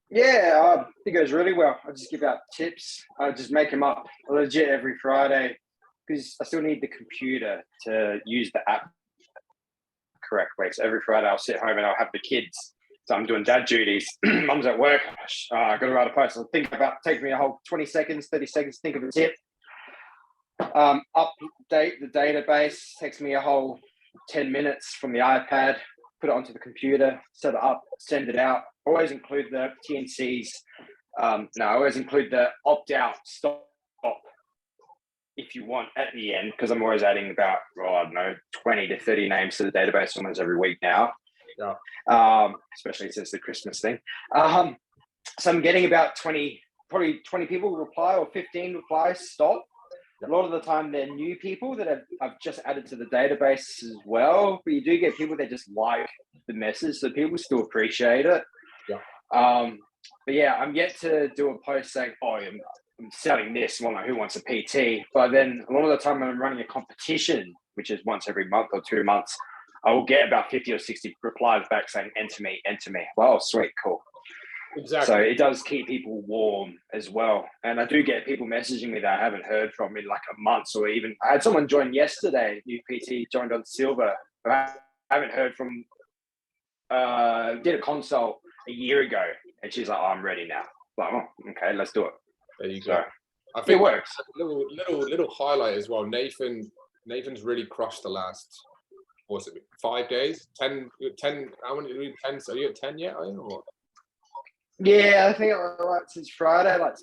Yeah, it goes really well. I just give out tips. I just make them up legit every Friday because I still need the computer to use the app correct way. So every Friday I'll sit home and I'll have the kids. So I'm doing dad duties. Mum's at work. I got to write a post. I'll think about, take me a whole 20 seconds, 30 seconds, think of a tip. Update the database. Takes me a whole 10 minutes from the iPad. Put it onto the computer, set it up, send it out. Always include the TNCs. I always include the opt-out stop if you want at the end, because I'm always adding about, 20 to 30 names to the database almost every week now. Yeah. Especially since the Christmas thing. So I'm getting about 20 people reply or 15 replies, stop. A lot of the time they're new people that I've just added to the database as well, but you do get people that just like the message, so people still appreciate it. Yeah. But yeah, I'm yet to do a post saying, I'm selling this, who wants a PT? But then a lot of the time when I'm running a competition, which is once every month or 2 months, I will get about 50 or 60 replies back saying, enter me. Well, sweet, cool. Exactly. So it does keep people warm as well. And I do get people messaging me that I haven't heard from in like a month, or even I had someone join yesterday, new PT joined on Silver, but I haven't heard from, did a consult a year ago and she's like, I'm ready now. Like, okay, let's do it. There you go. So, I think it works. Little highlight as well. Nathan's really crushed the last, what's it, 5 days? 10, how many, 10, are you at 10 yet? Or? Yeah, I think since Friday, like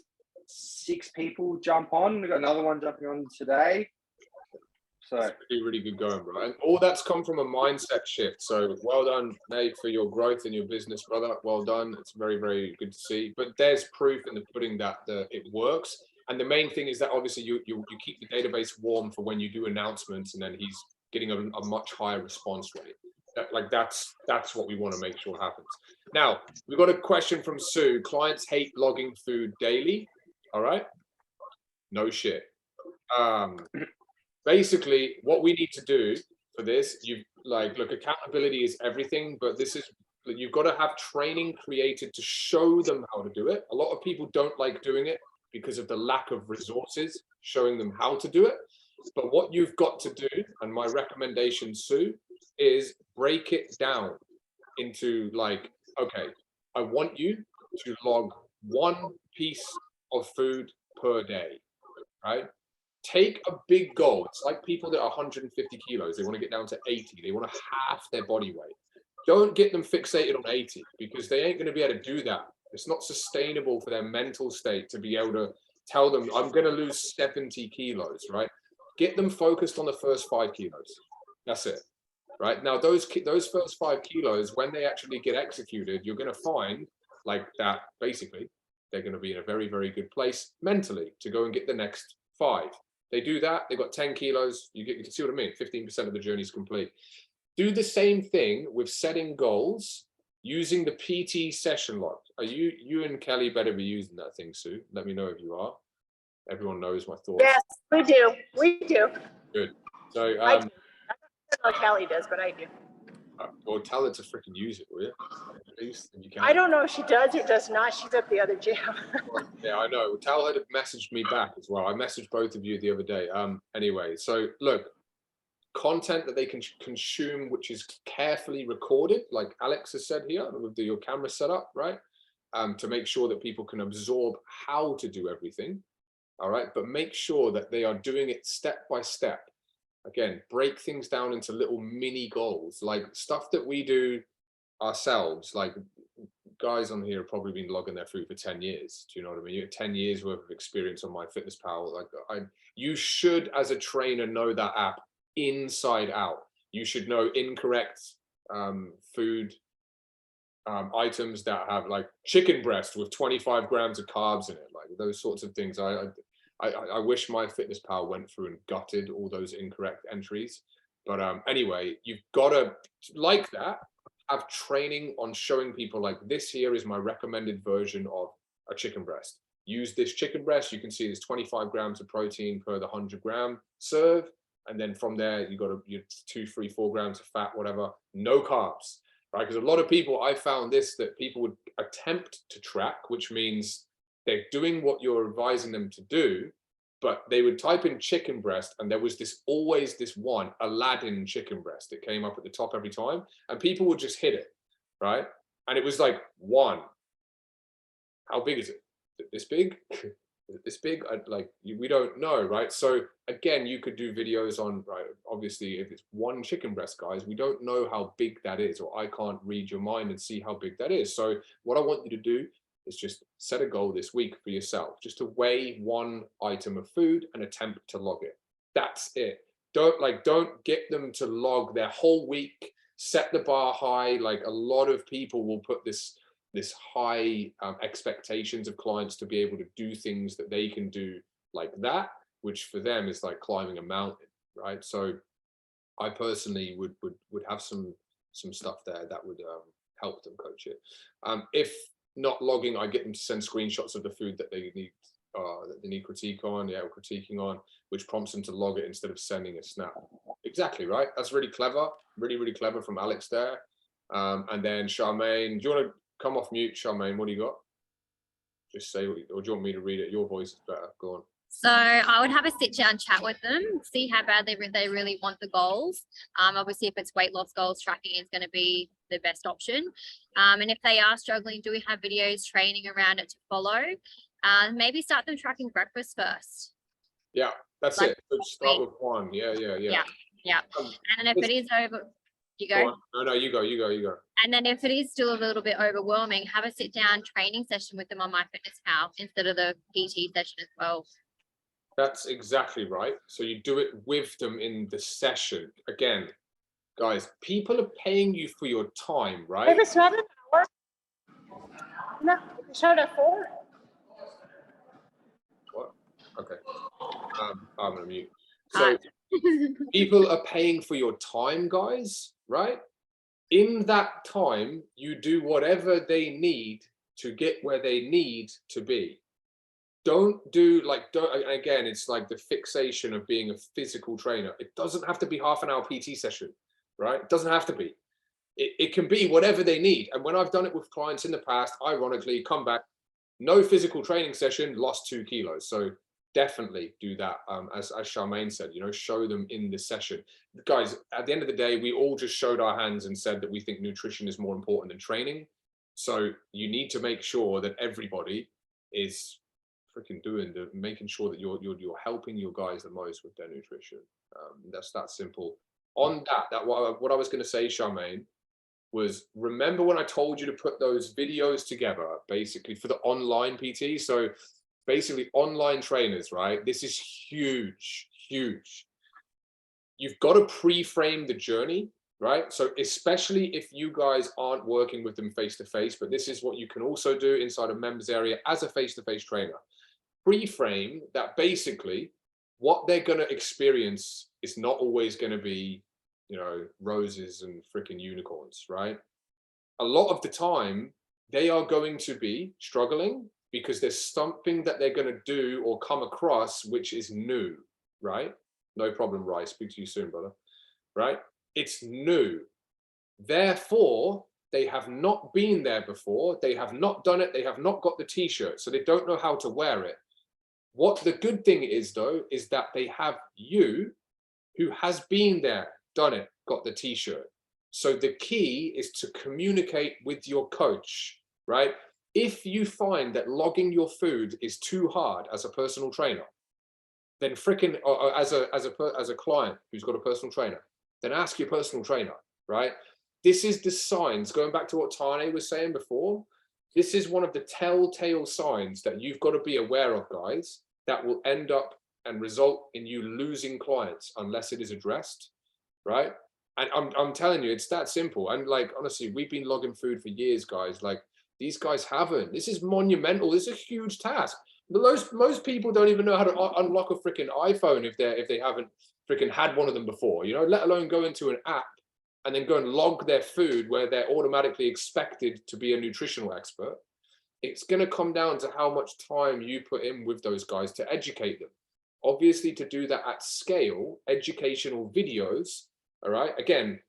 6 people jump on. We've got another one jumping on today. So it's really good going, bro. And all that's come from a mindset shift. So well done, Nate, for your growth in your business, brother. Well done. It's very, very good to see. But there's proof in the pudding that it works. And the main thing is that obviously you keep the database warm for when you do announcements, and then he's getting a much higher response rate. That's what we want to make sure happens. Now, we've got a question from Sue. Clients hate logging food daily. All right. No shit. Basically, what we need to do for this, look, accountability is everything, but you've got to have training created to show them how to do it. A lot of people don't like doing it because of the lack of resources showing them how to do it. But what you've got to do, and my recommendation, Sue, is break it down into okay, I want you to log 1 piece of food per day, right? Take a big goal. It's like people that are 150 kilos, they want to get down to 80. They want to half their body weight. Don't get them fixated on 80 because they ain't going to be able to do that. It's not sustainable for their mental state to be able to tell them, I'm going to lose 70 kilos, right? Get them focused on the first 5 kilos. That's it. Right now, those first 5 kilos, when they actually get executed, you're going to find that basically they're going to be in a very, very good place mentally to go and get the next 5. They do that, they've got 10 kilos. You can see what I mean. 15% of the journey is complete. Do the same thing with setting goals using the PT session log. Are you and Kelly better be using that thing, Sue? Let me know if you are. Everyone knows my thoughts. Yes, we do. We do. Good. So, I don't know if Callie does, but I do. well, tell her to freaking use it, will you? Please, if you can. I don't know if she does or does not. She's at the other gym. Yeah, I know. Tell her to message me back as well. I messaged both of you the other day. Anyway, so look, content that they can consume, which is carefully recorded, like Alex has said here, with your camera set up, right? To make sure that people can absorb how to do everything. All right, but make sure that they are doing it step by step. Again, break things down into little mini goals, like stuff that we do ourselves. Like guys on here have probably been logging their food for 10 years. Do you know what I mean? You have 10 years worth of experience on MyFitnessPal. Like you should, as a trainer, know that app inside out. You should know incorrect food items that have like chicken breast with 25 grams of carbs in it, like those sorts of things. I wish MyFitnessPal went through and gutted all those incorrect entries. But anyway, you've got to, like that, have training on showing people like this here is my recommended version of a chicken breast. Use this chicken breast. You can see there's 25 grams of protein per the 100-gram serve. And then from there, you got your 2, 3, 4 grams of fat, whatever, no carbs, right? Because a lot of people, I found this, that people would attempt to track, which means they're doing what you're advising them to do, but they would type in chicken breast and there was always this one Aladdin chicken breast that came up at the top every time, and people would just hit it, right? And it was like, one, how big is it? Is it this big? Is it this big? We don't know, right? So again, you could do videos on, right? Obviously, if it's one chicken breast, guys, we don't know how big that is, or I can't read your mind and see how big that is. So what I want you to do is just set a goal this week for yourself, just to weigh one item of food and attempt to log it. That's it. Don't get them to log their whole week, set the bar high. Like a lot of people will put this high expectations of clients to be able to do things that they can do like that, which for them is like climbing a mountain, right? So I personally would have some stuff there that would help them coach it. If not logging, I get them to send screenshots of the food that they need critique on, critiquing on, which prompts them to log it instead of sending a snap. Exactly, right? That's really clever, really clever from Alex there. And then Charmaine, do you want to come off mute, Charmaine? What do you got? Just say, or do you want me to read it? Your voice is better. Go on. So I would have a sit down chat with them, see how badly they really want the goals. Obviously, if it's weight loss goals, tracking is going to be the best option. And if they are struggling, do we have videos training around it to follow? Maybe start them tracking breakfast first. Yeah, that's it. So start with one. Yeah. And then if it is over, you go. No, you go. And then if it is still a little bit overwhelming, have a sit down training session with them on MyFitnessPal instead of the PT session as well. That's exactly right. So you do it with them in the session. Again, guys, people are paying you for your time, right? Maybe 7 hours. No, we showed at 4. What? Okay. I'm gonna mute. So people are paying for your time, guys, right? In that time, you do whatever they need to get where they need to be. Don't again, it's like the fixation of being a physical trainer. It doesn't have to be half an hour PT session, right? It doesn't have to be. It can be whatever they need. And when I've done it with clients in the past, ironically, come back, no physical training session, lost 2 kilos. So definitely do that. As Charmaine said, show them in the session. Guys, at the end of the day, we all just showed our hands and said that we think nutrition is more important than training. So you need to make sure that everybody is freaking making sure that you're helping your guys the most with their nutrition. That's that simple. On that what I was going to say, Charmaine, was remember when I told you to put those videos together, basically for the online PT. So basically online trainers, right? This is huge. You've got to pre-frame the journey, right? So especially if you guys aren't working with them face-to-face, but this is what you can also do inside a members area as a face-to-face trainer. Pre-frame that basically what they're going to experience is not always going to be, roses and freaking unicorns, right? A lot of the time, they are going to be struggling because there's something that they're going to do or come across which is new, right? No problem, Rice. Speak to you soon, brother. Right? It's new. Therefore, they have not been there before. They have not done it. They have not got the t-shirt, so they don't know how to wear it. What the good thing is, though, is that they have you who has been there, done it, got the t-shirt. So the key is to communicate with your coach, right? If you find that logging your food is too hard as a personal trainer, then freaking, or as a client who's got a personal trainer, then ask your personal trainer, right? This is the signs, going back to what Tane was saying before, this is one of the telltale signs that you've got to be aware of, guys, that will end up and result in you losing clients unless it is addressed, right? And I'm telling you, it's that simple. And like, honestly, we've been logging food for years, guys. Like, these guys haven't. This is monumental. This is a huge task. Most people don't even know how to unlock a freaking iPhone if they haven't freaking had one of them before, you know, let alone go into an app and then go and log their food where they're automatically expected to be a nutritional expert. It's going to come down to how much time you put in with those guys to educate them. Obviously, to do that at scale, educational videos, all right? Again,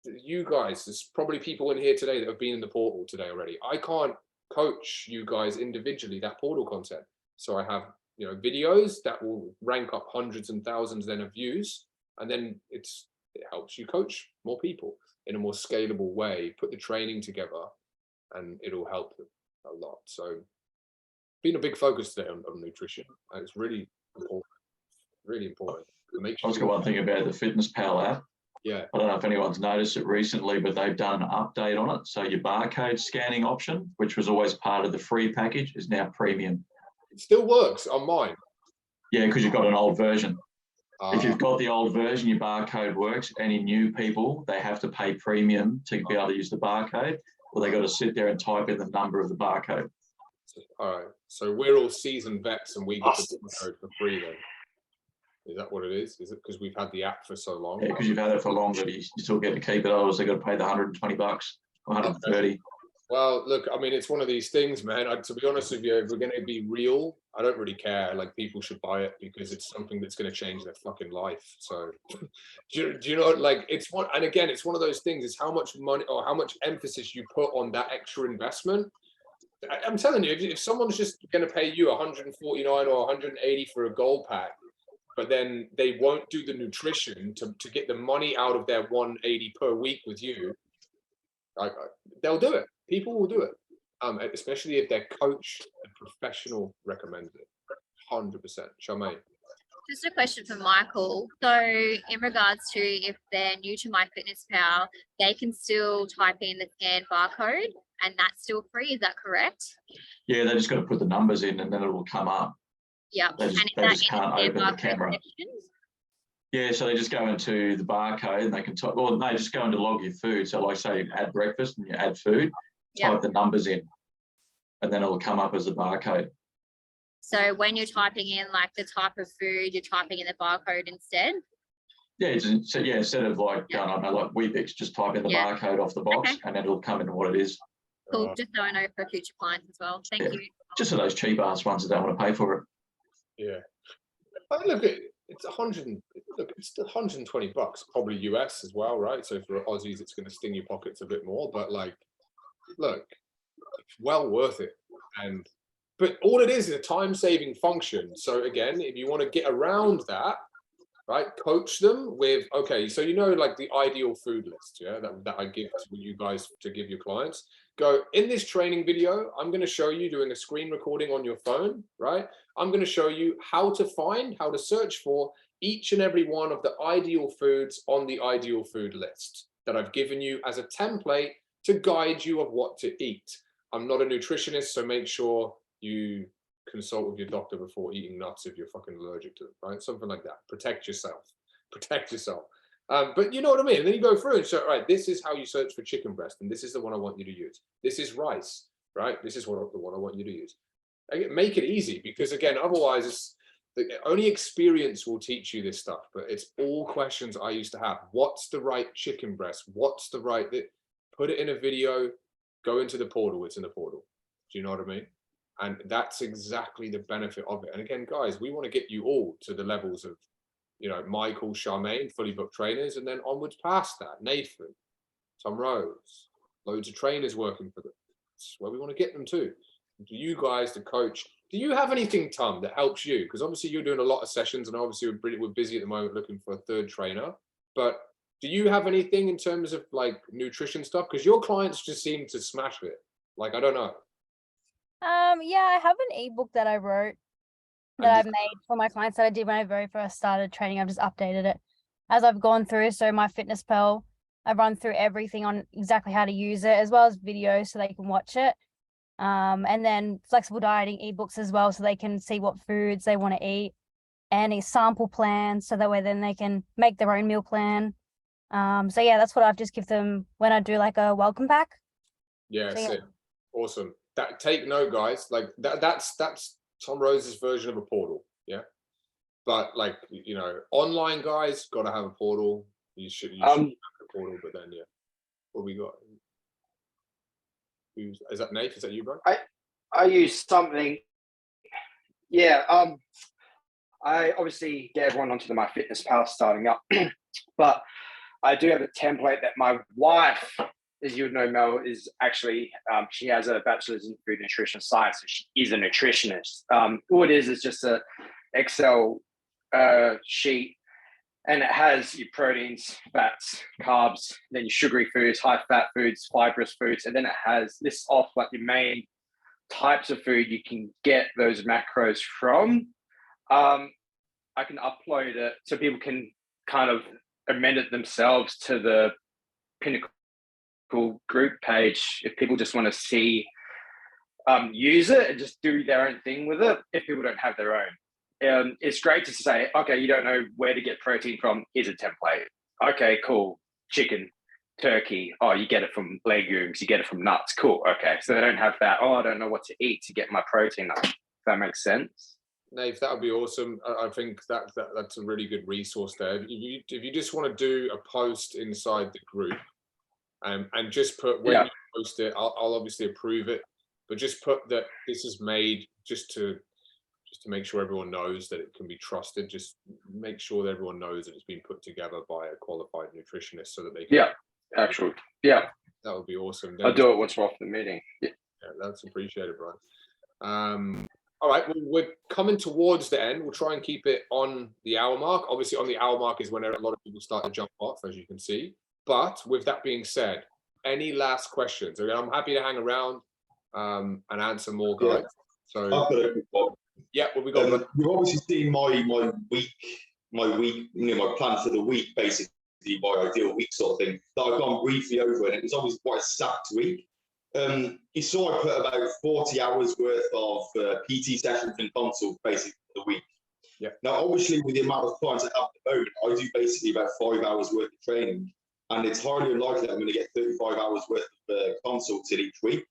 you guys, there's probably people in here today that have been in the portal today already. I can't coach you guys individually, that portal content. So I have, you know, videos that will rank up hundreds and thousands then of views, and then it helps you coach more people in a more scalable way, put the training together, and it'll help them a lot. So been a big focus today on nutrition, and it's really important, really important. I was got one thing about the Fitness Pal app. Yeah. I don't know if anyone's noticed it recently, but they've done an update on it. So your barcode scanning option, which was always part of the free package, is now premium. It still works on mine. Yeah, because you've got an old version. If you've got the old version, your barcode works. Any new people, they have to pay premium to be able to use the barcode, or they got to sit there and type in the number of the barcode. All right. So we're all seasoned vets and we get the barcode for free then. Is that what it is? Is it because we've had the app for so long? Yeah, because you've had it for longer, you still get to keep it. Otherwise, they got to pay the $120, 130. Well, look, I mean, it's one of these things, man. To be honest with you, if we're going to be real, I don't really care. Like, people should buy it because it's something that's going to change their fucking life. So, do you know, like, it's one, and again, it's one of those things. It's how much money or how much emphasis you put on that extra investment. I'm telling you, if someone's just going to pay you 149 or 180 for a gold pack, but then they won't do the nutrition to get the money out of their 180 per week with you, they'll do it. People will do it, especially if their coach and professional recommends it. 100%. Charmaine. Just a question for Michael. So in regards to if they're new to MyFitnessPal, they can still type in the scan barcode and that's still free. Is that correct? Yeah, they just got to put the numbers in and then it will come up. Yeah. They just can't open the camera. Section? Yeah, so they just go into the barcode and they can type, well, no, just go into log your food. So like say add breakfast and you add food, type the numbers in and then it'll come up as a barcode. So when you're typing in like the type of food, you're typing in the barcode instead? Yeah, so yeah, instead of like, I don't know, like Weebix, just type in the barcode off the box and then it'll come into what it is. Cool, just so I know for future clients as well. Thank you. Just for those cheap ass ones that don't want to pay for it. Yeah. Look, it's 100. Look, it's 120 bucks, probably US as well, right? So for Aussies, it's going to sting your pockets a bit more. But like, look, it's well worth it. But all it is a time-saving function. So again, if you want to get around that, right, coach them with, okay, so you know, like the ideal food list, yeah, that I give to you guys to give your clients. Go, in this training video, I'm going to show you doing a screen recording on your phone, right? I'm going to show you how to search for each and every one of the ideal foods on the ideal food list that I've given you as a template to guide you of what to eat. I'm not a nutritionist, so make sure you consult with your doctor before eating nuts if you're fucking allergic to them, right? Something like that. Protect yourself. Protect yourself. But you know what I mean? And then you go through and say, right, this is how you search for chicken breast, and this is the one I want you to use. This is rice, right? This is the one I want you to use. Make it easy, because again, otherwise, only experience will teach you this stuff. But it's all questions I used to have. What's the right chicken breast? What's the right? Put it in a video. Go into the portal. It's in the portal. Do you know what I mean? And that's exactly the benefit of it. And again, guys, we want to get you all to the levels of, you know, Michael, Charmaine, fully booked trainers, and then onwards past that, Nathan, Tom Rose, loads of trainers working for them. That's where we want to get them to. Do you guys, the coach, do you have anything, Tom, that helps you? Because obviously you're doing a lot of sessions, and obviously we're busy at the moment looking for a third trainer. But do you have anything in terms of like nutrition stuff? Because your clients just seem to smash it. Like, I don't know. Yeah, I have an ebook that I wrote that I've made for my clients that I did when I very first started training. I've just updated it as I've gone through. So my Fitness Pal, I run through everything on exactly how to use it, as well as videos so they can watch it. And then flexible dieting ebooks as well, so they can see what foods they want to eat, and a sample plan, so that way then they can make their own meal plan. So yeah, that's what I've just give them when I do like a welcome pack. Yeah, So, yeah. Awesome. That, take note, guys. Like that's Tom Rose's version of a portal. Yeah. But like, you know, online guys gotta have a portal. You should have a portal, but then yeah. What we got? Is that Nate? Is that you, bro? I use something. Yeah. I obviously get everyone onto my Fitness Pal starting up, but I do have a template that my wife, as you would know, Mel, is actually, she has a bachelor's in food nutrition science, so she is a nutritionist. All it is just a Excel sheet, and it has your proteins, fats, carbs, then your sugary foods, high fat foods, fibrous foods, and then it has lists off like your main types of food you can get those macros from. I can upload it so people can kind of amend it themselves to the Pinnacle group page if people just want to see, use it and just do their own thing with it if people don't have their own. It's great to say, okay, you don't know where to get protein from, here's a template. Okay, cool. Chicken, turkey, oh, you get it from legumes, you get it from nuts, cool. Okay, so they don't have that, oh, I don't know what to eat to get my protein up. If that makes sense. Nate, that would be awesome. I think that's a really good resource there. If you just want to do a post inside the group, and just put when you post it, I'll obviously approve it, but just put that this is made just to make sure everyone knows that it can be trusted. Just make sure that everyone knows that it's been put together by a qualified nutritionist, so that they can. That would be awesome. I'll do it once we're off the meeting. Yeah, that's appreciated, Brian. All right, well, we're coming towards the end. We'll try and keep it on the hour mark. Obviously, on the hour mark is when a lot of people start to jump off, as you can see. But with that being said, any last questions? I'm happy to hang around and answer more, guys. So, yeah, what we got? You've obviously seen my plan for the week, basically my ideal week sort of thing that I've gone briefly over, and it was obviously quite a stacked week. You saw I put about 40 hours worth of PT sessions and consults basically for the week. Yeah. Now, obviously, with the amount of clients I have at the moment, I do basically about 5 hours worth of training, and it's highly unlikely that I'm going to get 35 hours worth of consults in each week.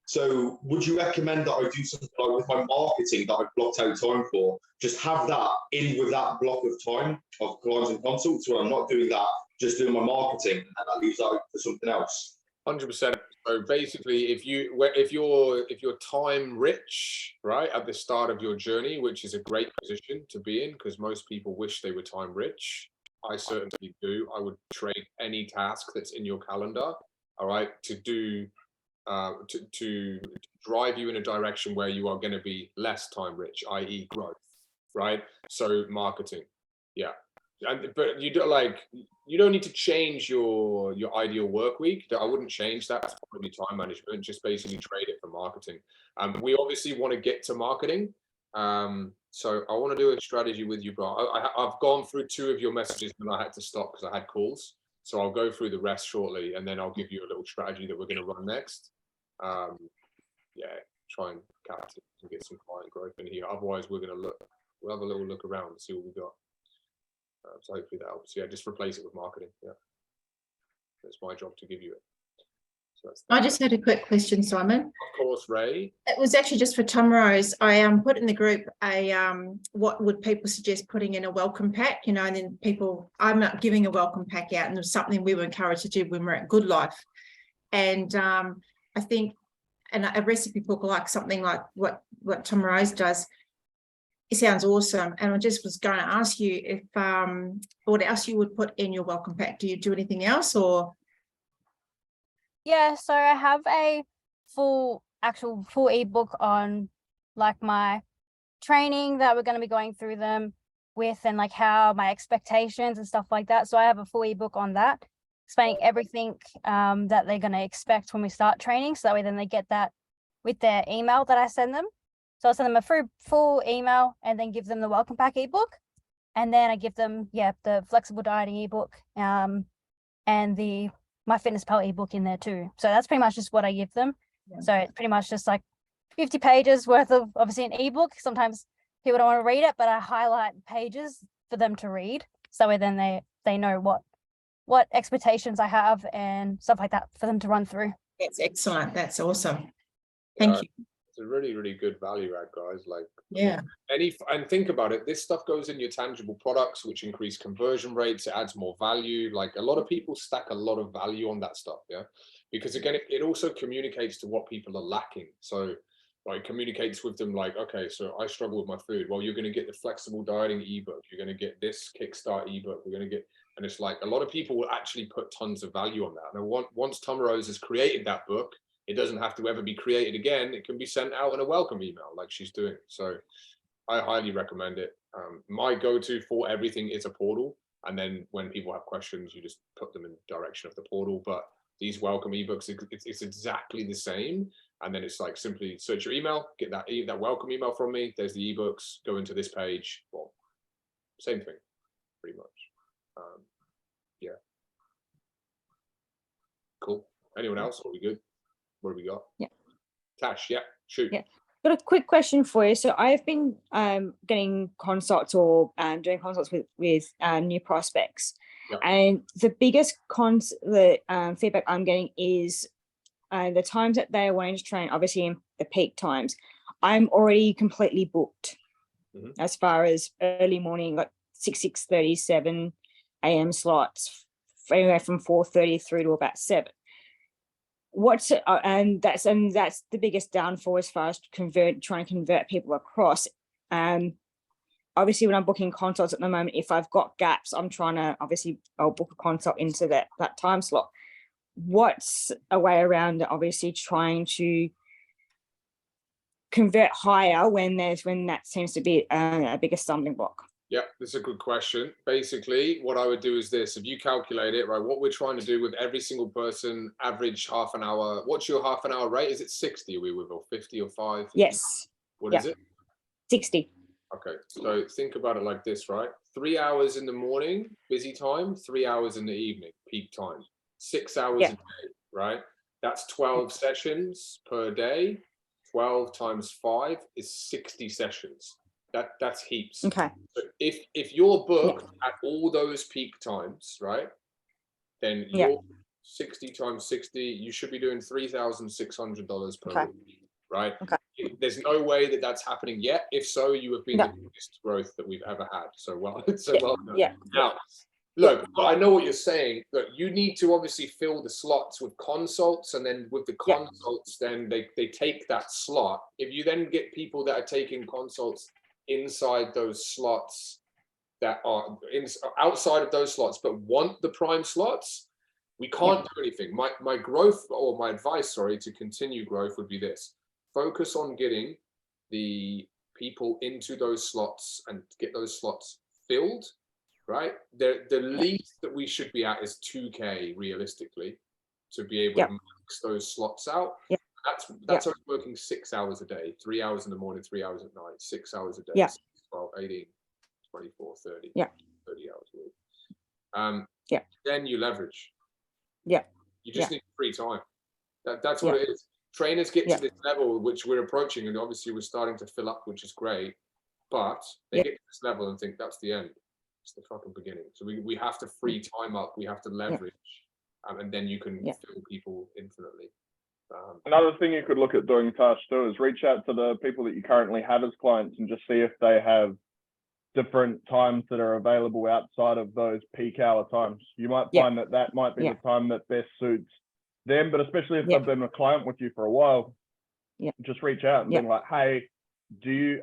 So would you recommend that I do something like with my marketing that I've blocked out time for, just have that in with that block of time of clients and consults, where I'm not doing that, just doing my marketing, and that leaves out for something else? 100%. So basically, if you're time rich, right, at the start of your journey, which is a great position to be in, because most people wish they were time rich. I certainly do. I would trade any task that's in your calendar, all right, to do to drive you in a direction where you are going to be less time rich, i.e. growth, right? So marketing, yeah. But you don't need to change your ideal work week. I wouldn't change that. It's probably time management. Just basically trade it for marketing. We obviously want to get to marketing. So I want to do a strategy with you, bro. I've gone through 2 of your messages and I had to stop because I had calls. So I'll go through the rest shortly, and then I'll give you a little strategy that we're going to run next. Try and capture and get some client growth in here. Otherwise, we'll have a little look around and see what we got. So hopefully that helps. Yeah, just replace it with marketing. Yeah, that's my job to give you it. So I just had a quick question, Simon. Of course, Ray. It was actually just for Tom Rose. I put in the group what would people suggest putting in a welcome pack, and then I'm not giving a welcome pack out, and it was something we were encouraged to do when we're at Good Life. And I think and a recipe book like something like what Tom Rose does, it sounds awesome. And I just was going to ask you if what else you would put in your welcome pack. Do you do anything else, or? Yeah, so I have a full ebook on like my training that we're going to be going through them with, and like how my expectations and stuff like that. So I have a full ebook on that, explaining everything that they're going to expect when we start training. So that way then they get that with their email that I send them. So I'll send them a full email and then give them the welcome pack ebook. And then I give them, the flexible dieting ebook and the My Fitness Pal ebook in there too. So that's pretty much just what I give them. Yeah. So it's pretty much just like 50 pages worth of obviously an ebook. Sometimes people don't want to read it, but I highlight pages for them to read. So then they know what expectations I have and stuff like that for them to run through. That's excellent. That's awesome. Thank you. It's a really, really good value add, guys. Like, yeah. And think about it. This stuff goes in your tangible products, which increase conversion rates. It adds more value. Like, a lot of people stack a lot of value on that stuff. Yeah. Because again, it also communicates to what people are lacking. So like, communicates with them like, okay, so I struggle with my food. Well, you're going to get the flexible dieting ebook. You're going to get this kickstart ebook. We're going to get, and it's like, a lot of people will actually put tons of value on that. And once Tom Rose has created that book, it doesn't have to ever be created again. It can be sent out in a welcome email like she's doing. So I highly recommend it. My go-to for everything is a portal. And then when people have questions, you just put them in the direction of the portal. But these welcome ebooks, it's exactly the same. And then it's like, simply search your email, get that welcome email from me. There's the ebooks, go into this page. Well, same thing, pretty much. Yeah. Cool. Anyone else? Are we good? What have we got? Yeah. Tash, yeah, shoot. Yeah. Got a quick question for you. So I've been getting consults or doing consults with new prospects. Yep. And the biggest feedback I'm getting is the times that they are wanting to train, obviously in the peak times, I'm already completely booked as far as early morning, like 6:30, 7 a.m. slots, anywhere from 4:30 through to about 7. And that's the biggest downfall as far as trying to convert people across. Obviously, when I'm booking consults at the moment, if I've got gaps, I'm trying to I'll book a consult into that time slot. What's a way around obviously trying to convert higher when that seems to be a bigger stumbling block? Yeah, that's a good question. Basically, what I would do is this. If you calculate it, right, what we're trying to do with every single person, average half an hour. What's your half an hour rate? Is it 60 are we with, or 50 or 5? Yes. What is it? 60. Okay, so think about it like this, right? 3 hours in the morning, busy time, 3 hours in the evening, peak time. 6 hours a day, right? That's 12 sessions per day. 12 times 5 is 60 sessions. That's heaps. Okay. So if you're booked at all those peak times, right, then you're 60 times 60, you should be doing $3,600 per week, right? Okay. There's no way that that's happening yet. If so, you have been the biggest growth that we've ever had. So well done. Yeah. Now, look, I know what you're saying. Look, you need to obviously fill the slots with consults, and then with the consults, then they take that slot. If you then get people that are taking consults inside those slots that are outside of those slots but want the prime slots, we can't do anything. My growth, or my advice, sorry, to continue growth would be this: focus on getting the people into those slots and get those slots filled, right? The least that we should be at is 2K realistically to be able to max those slots out. That's only working 6 hours a day, 3 hours in the morning, 3 hours at night, 6 hours a day, 12, 18, 24, 30, 30 hours a week. Then you leverage. You just need free time. That's what it is. Trainers get to this level, which we're approaching, and obviously we're starting to fill up, which is great. But they get to this level and think that's the end. It's the fucking beginning. So we have to free time up. We have to leverage, and then you can fill people infinitely. Another thing you could look at doing, Tash, too, is reach out to the people that you currently have as clients and just see if they have different times that are available outside of those peak hour times. You might find that might be the time that best suits them, but especially if they've been a client with you for a while, just reach out and be like, hey,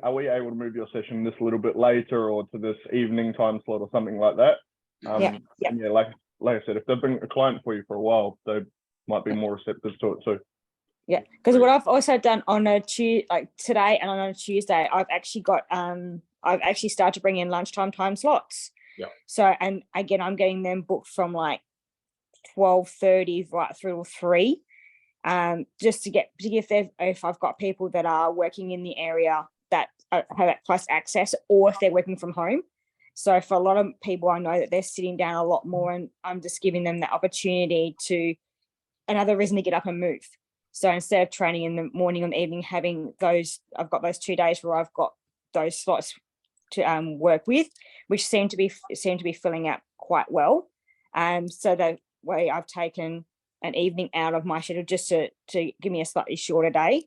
are we able to move your session this a little bit later or to this evening time slot or something like that? And yeah, like I said, if they've been a client for you for a while, they might be more receptive to it too. Yeah, because what I've also done on a Tuesday, like today and on a Tuesday, I've actually got I've actually started to bring in lunchtime time slots. Yeah. So, and again, I'm getting them booked from like 12:30 right through 3. Just to give them, if I've got people that are working in the area that have that close access, or if they're working from home. So for a lot of people, I know that they're sitting down a lot more, and I'm just giving them the opportunity to, another reason to get up and move. So instead of training in the morning or the evening, having those, I've got those 2 days where I've got those slots to work with, which seem to be filling out quite well. So that way I've taken an evening out of my schedule just to give me a slightly shorter day.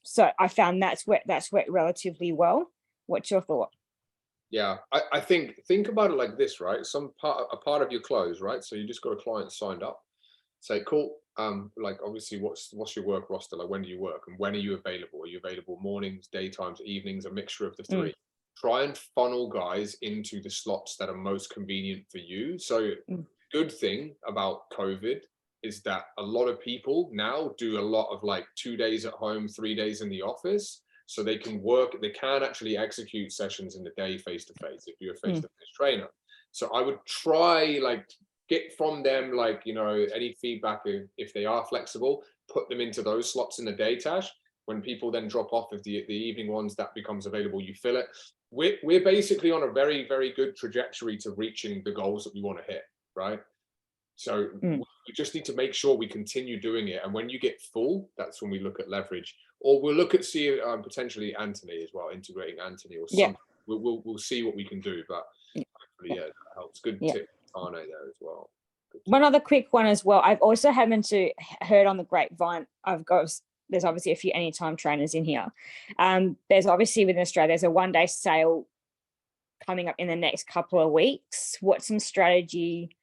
So I found that's worked relatively well. What's your thought? Yeah, I think about it like this, right? A part of your close, right? So you just got a client signed up. Say, cool. Like obviously, what's your work roster? Like, when do you work and when are you available? Are you available mornings, daytimes, evenings, a mixture of the three? Try and funnel guys into the slots that are most convenient for you. So good thing about COVID is that a lot of people now do a lot of like 2 days at home, 3 days in the office. So they can actually execute sessions in the day face-to-face if you're a face-to-face trainer. So I would try like get from them, like, you know, any feedback if they are flexible, put them into those slots in the day, Tash. When people then drop off of the evening ones, that becomes available, you fill it. We're basically on a very, very good trajectory to reaching the goals that we want to hit, right? So we just need to make sure we continue doing it. And when you get full, that's when we look at leverage. Or we'll look at potentially Anthony as well, integrating Anthony or something. We'll see what we can do. But hopefully, that helps. Good tip, Arne, there as well. One other quick one as well. I've also heard on the grapevine, there's obviously a few anytime trainers in here. There's obviously within Australia, there's a 1-day sale coming up in the next couple of weeks. What's some strategy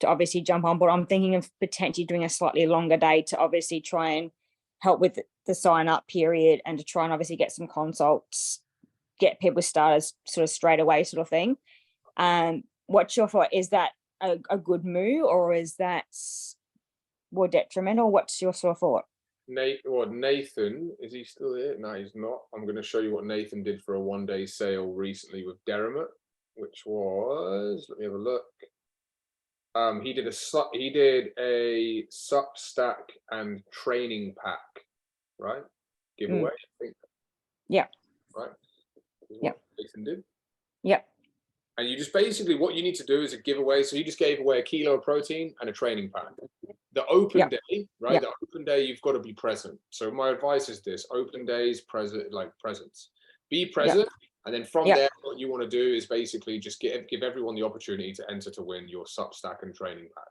to obviously jump on board? I'm thinking of potentially doing a slightly longer day to obviously try and help with the sign up period and to try and obviously get some consults, get people started sort of straight away sort of thing. What's your thought? Is that a good move, or is that more detrimental? What's your sort of thought? Nathan, is he still here? No, he's not. I'm going to show you what Nathan did for a 1-day sale recently with Derrimut, which was, let me have a look. He did a Substack and training pack, right? Giveaway, I think. Yeah. Right. Yeah. Nathan did. Yeah. And you just basically, what you need to do is a giveaway. So he just gave away 1 kilo of protein and a training pack. The open day, right? The open day, you've got to be present. So my advice is this: open days, presence. Be present. And then from there, what you want to do is basically just give everyone the opportunity to enter to win your Substack and training pack,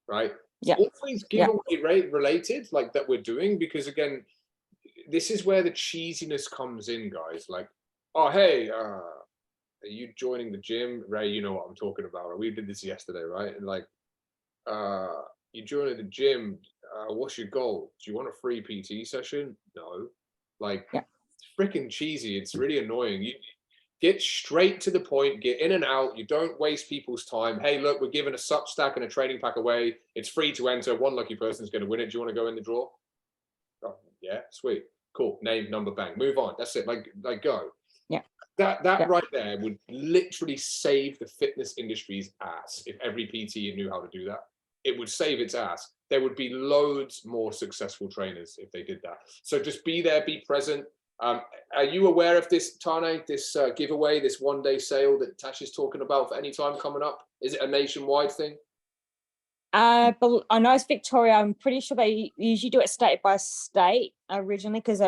right? Yeah. Always giveaway related, like that we're doing, because again, this is where the cheesiness comes in, guys. Like, oh, hey, are you joining the gym? Ray, you know what I'm talking about. We did this yesterday, right? And like, you joining the gym, what's your goal? Do you want a free PT session? No. Like, it's freaking cheesy. It's really annoying. You get straight to the point, get in and out. You don't waste people's time. Hey, look, we're giving a Substack and a training pack away. It's free to enter. One lucky person is going to win it. Do you want to go in the draw? Oh, yeah, sweet. Cool. Name, number, bang. Move on. That's it. Like go. Yeah. That right there would literally save the fitness industry's ass if every PT knew how to do that. It would save its ass. There would be loads more successful trainers if they did that. So just be there, be present. Are you aware of this, Tane, this giveaway, this 1-day sale that Tash is talking about for any time coming up? Is it a nationwide thing? But I know it's Victoria. I'm pretty sure they usually do it state by state originally, because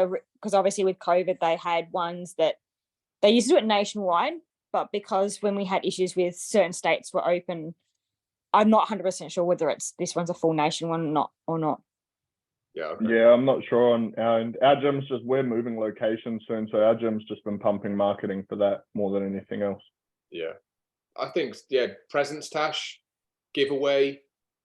obviously with COVID, they had ones that they used to do it nationwide, but because when we had issues with certain states were open, I'm not 100% sure whether this one's a full nation one or not. Yeah. Okay. Yeah, I'm not sure on our gym's we're moving locations soon, so our gym's just been pumping marketing for that more than anything else. Yeah. I think, presence, Tash, giveaway,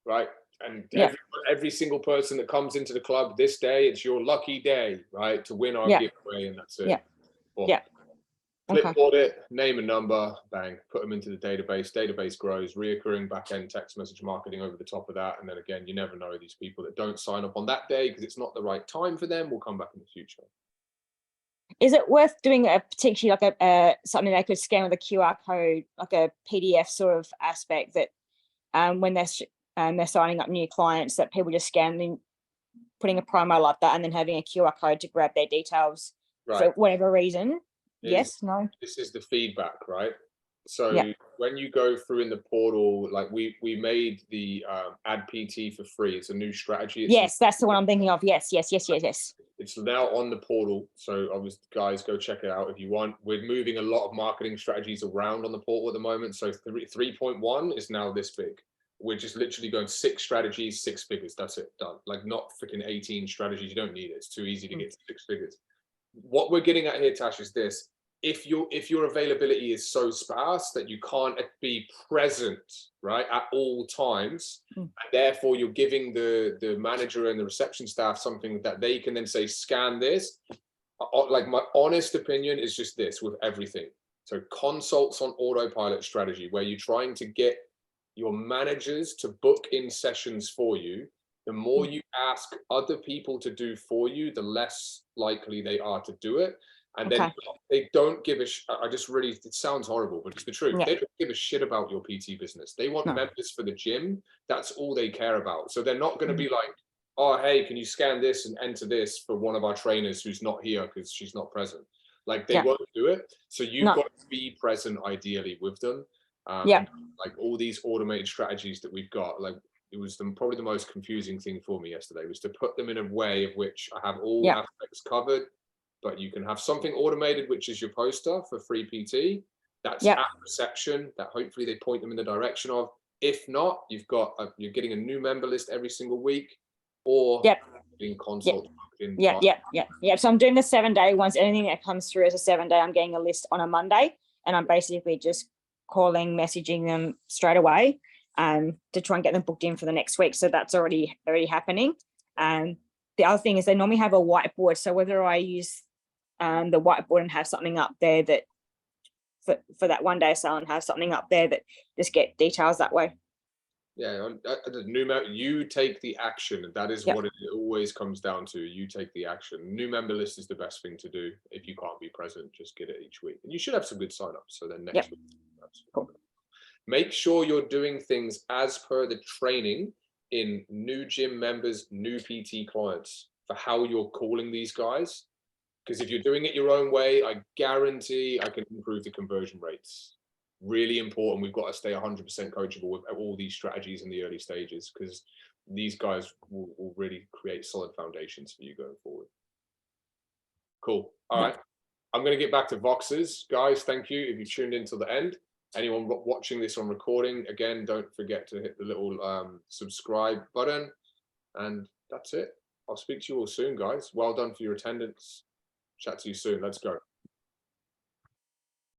right? And Yeah. every single person that comes into the club this day, it's your lucky day, right, to win our Yeah. giveaway, and that's it. Yeah. Well, Yeah. Clipboard it, name a number, bang, put them into the database. Database grows, reoccurring back-end text message marketing over the top of that. And then again, you never know, these people that don't sign up on that day because it's not the right time for them will come back in the future. Is it worth doing a potentially like a something they could scan with a QR code, like a PDF sort of aspect that when they're signing up new clients, that people just scan them, putting a promo like that, and then having a QR code to grab their details for whatever reason? Yes, no. This is the feedback, right? So Yeah. when you go through in the portal, like we made the add PT for free. It's a new strategy. Yes, that's the one I'm thinking of. Yes. It's now on the portal. So obviously, guys, go check it out if you want. We're moving a lot of marketing strategies around on the portal at the moment. So 3.1 is now this big. We're just literally going 6 strategies, 6 figures. That's it, done. Like not freaking 18 strategies. You don't need it. It's too easy to get to 6 figures. What we're getting at here, Tash, is this. If your availability is so sparse that you can't be present, right, at all times, and therefore you're giving the manager and the reception staff something that they can then say, scan this. Like my honest opinion is just this with everything. So consults on autopilot strategy, where you're trying to get your managers to book in sessions for you. The more you ask other people to do for you, the less likely they are to do it. And then they don't give a it sounds horrible, but it's the truth. They don't give a shit about your PT business. They want members for the gym. That's all they care about. So they're not going to be like, oh, hey, can you scan this and enter this for one of our trainers who's not here because she's not present? Like they won't do it. So you've got to be present ideally with them. Like all these automated strategies that we've got, like it was probably the most confusing thing for me yesterday was to put them in a way of which I have all aspects covered. But you can have something automated, which is your poster for free PT. That's at reception that hopefully they point them in the direction of. If not, you're getting a new member list every single week, or being consult. So I'm doing the 7-day ones. Anything that comes through as a 7-day, I'm getting a list on a Monday, and I'm basically just calling, messaging them straight away, to try and get them booked in for the next week. So that's already happening. The other thing is they normally have a whiteboard. So whether I use the whiteboard and have something up there that for that 1-day sale and have something up there that just get details that way. Yeah, you take the action, and that is what it always comes down to. You take the action. New member list is the best thing to do. If you can't be present, just get it each week, and you should have some good signups. So then next week, cool. Make sure you're doing things as per the training in new gym members, new PT clients for how you're calling these guys. Because if you're doing it your own way, I guarantee I can improve the conversion rates. Really important. We've got to stay 100% coachable with all these strategies in the early stages, because these guys will really create solid foundations for you going forward. Cool. All right. I'm going to get back to Voxes. Guys, thank you if you tuned in till the end. Anyone watching this on recording, again, don't forget to hit the little subscribe button. And that's it. I'll speak to you all soon, guys. Well done for your attendance. Chat to you soon. Let's go.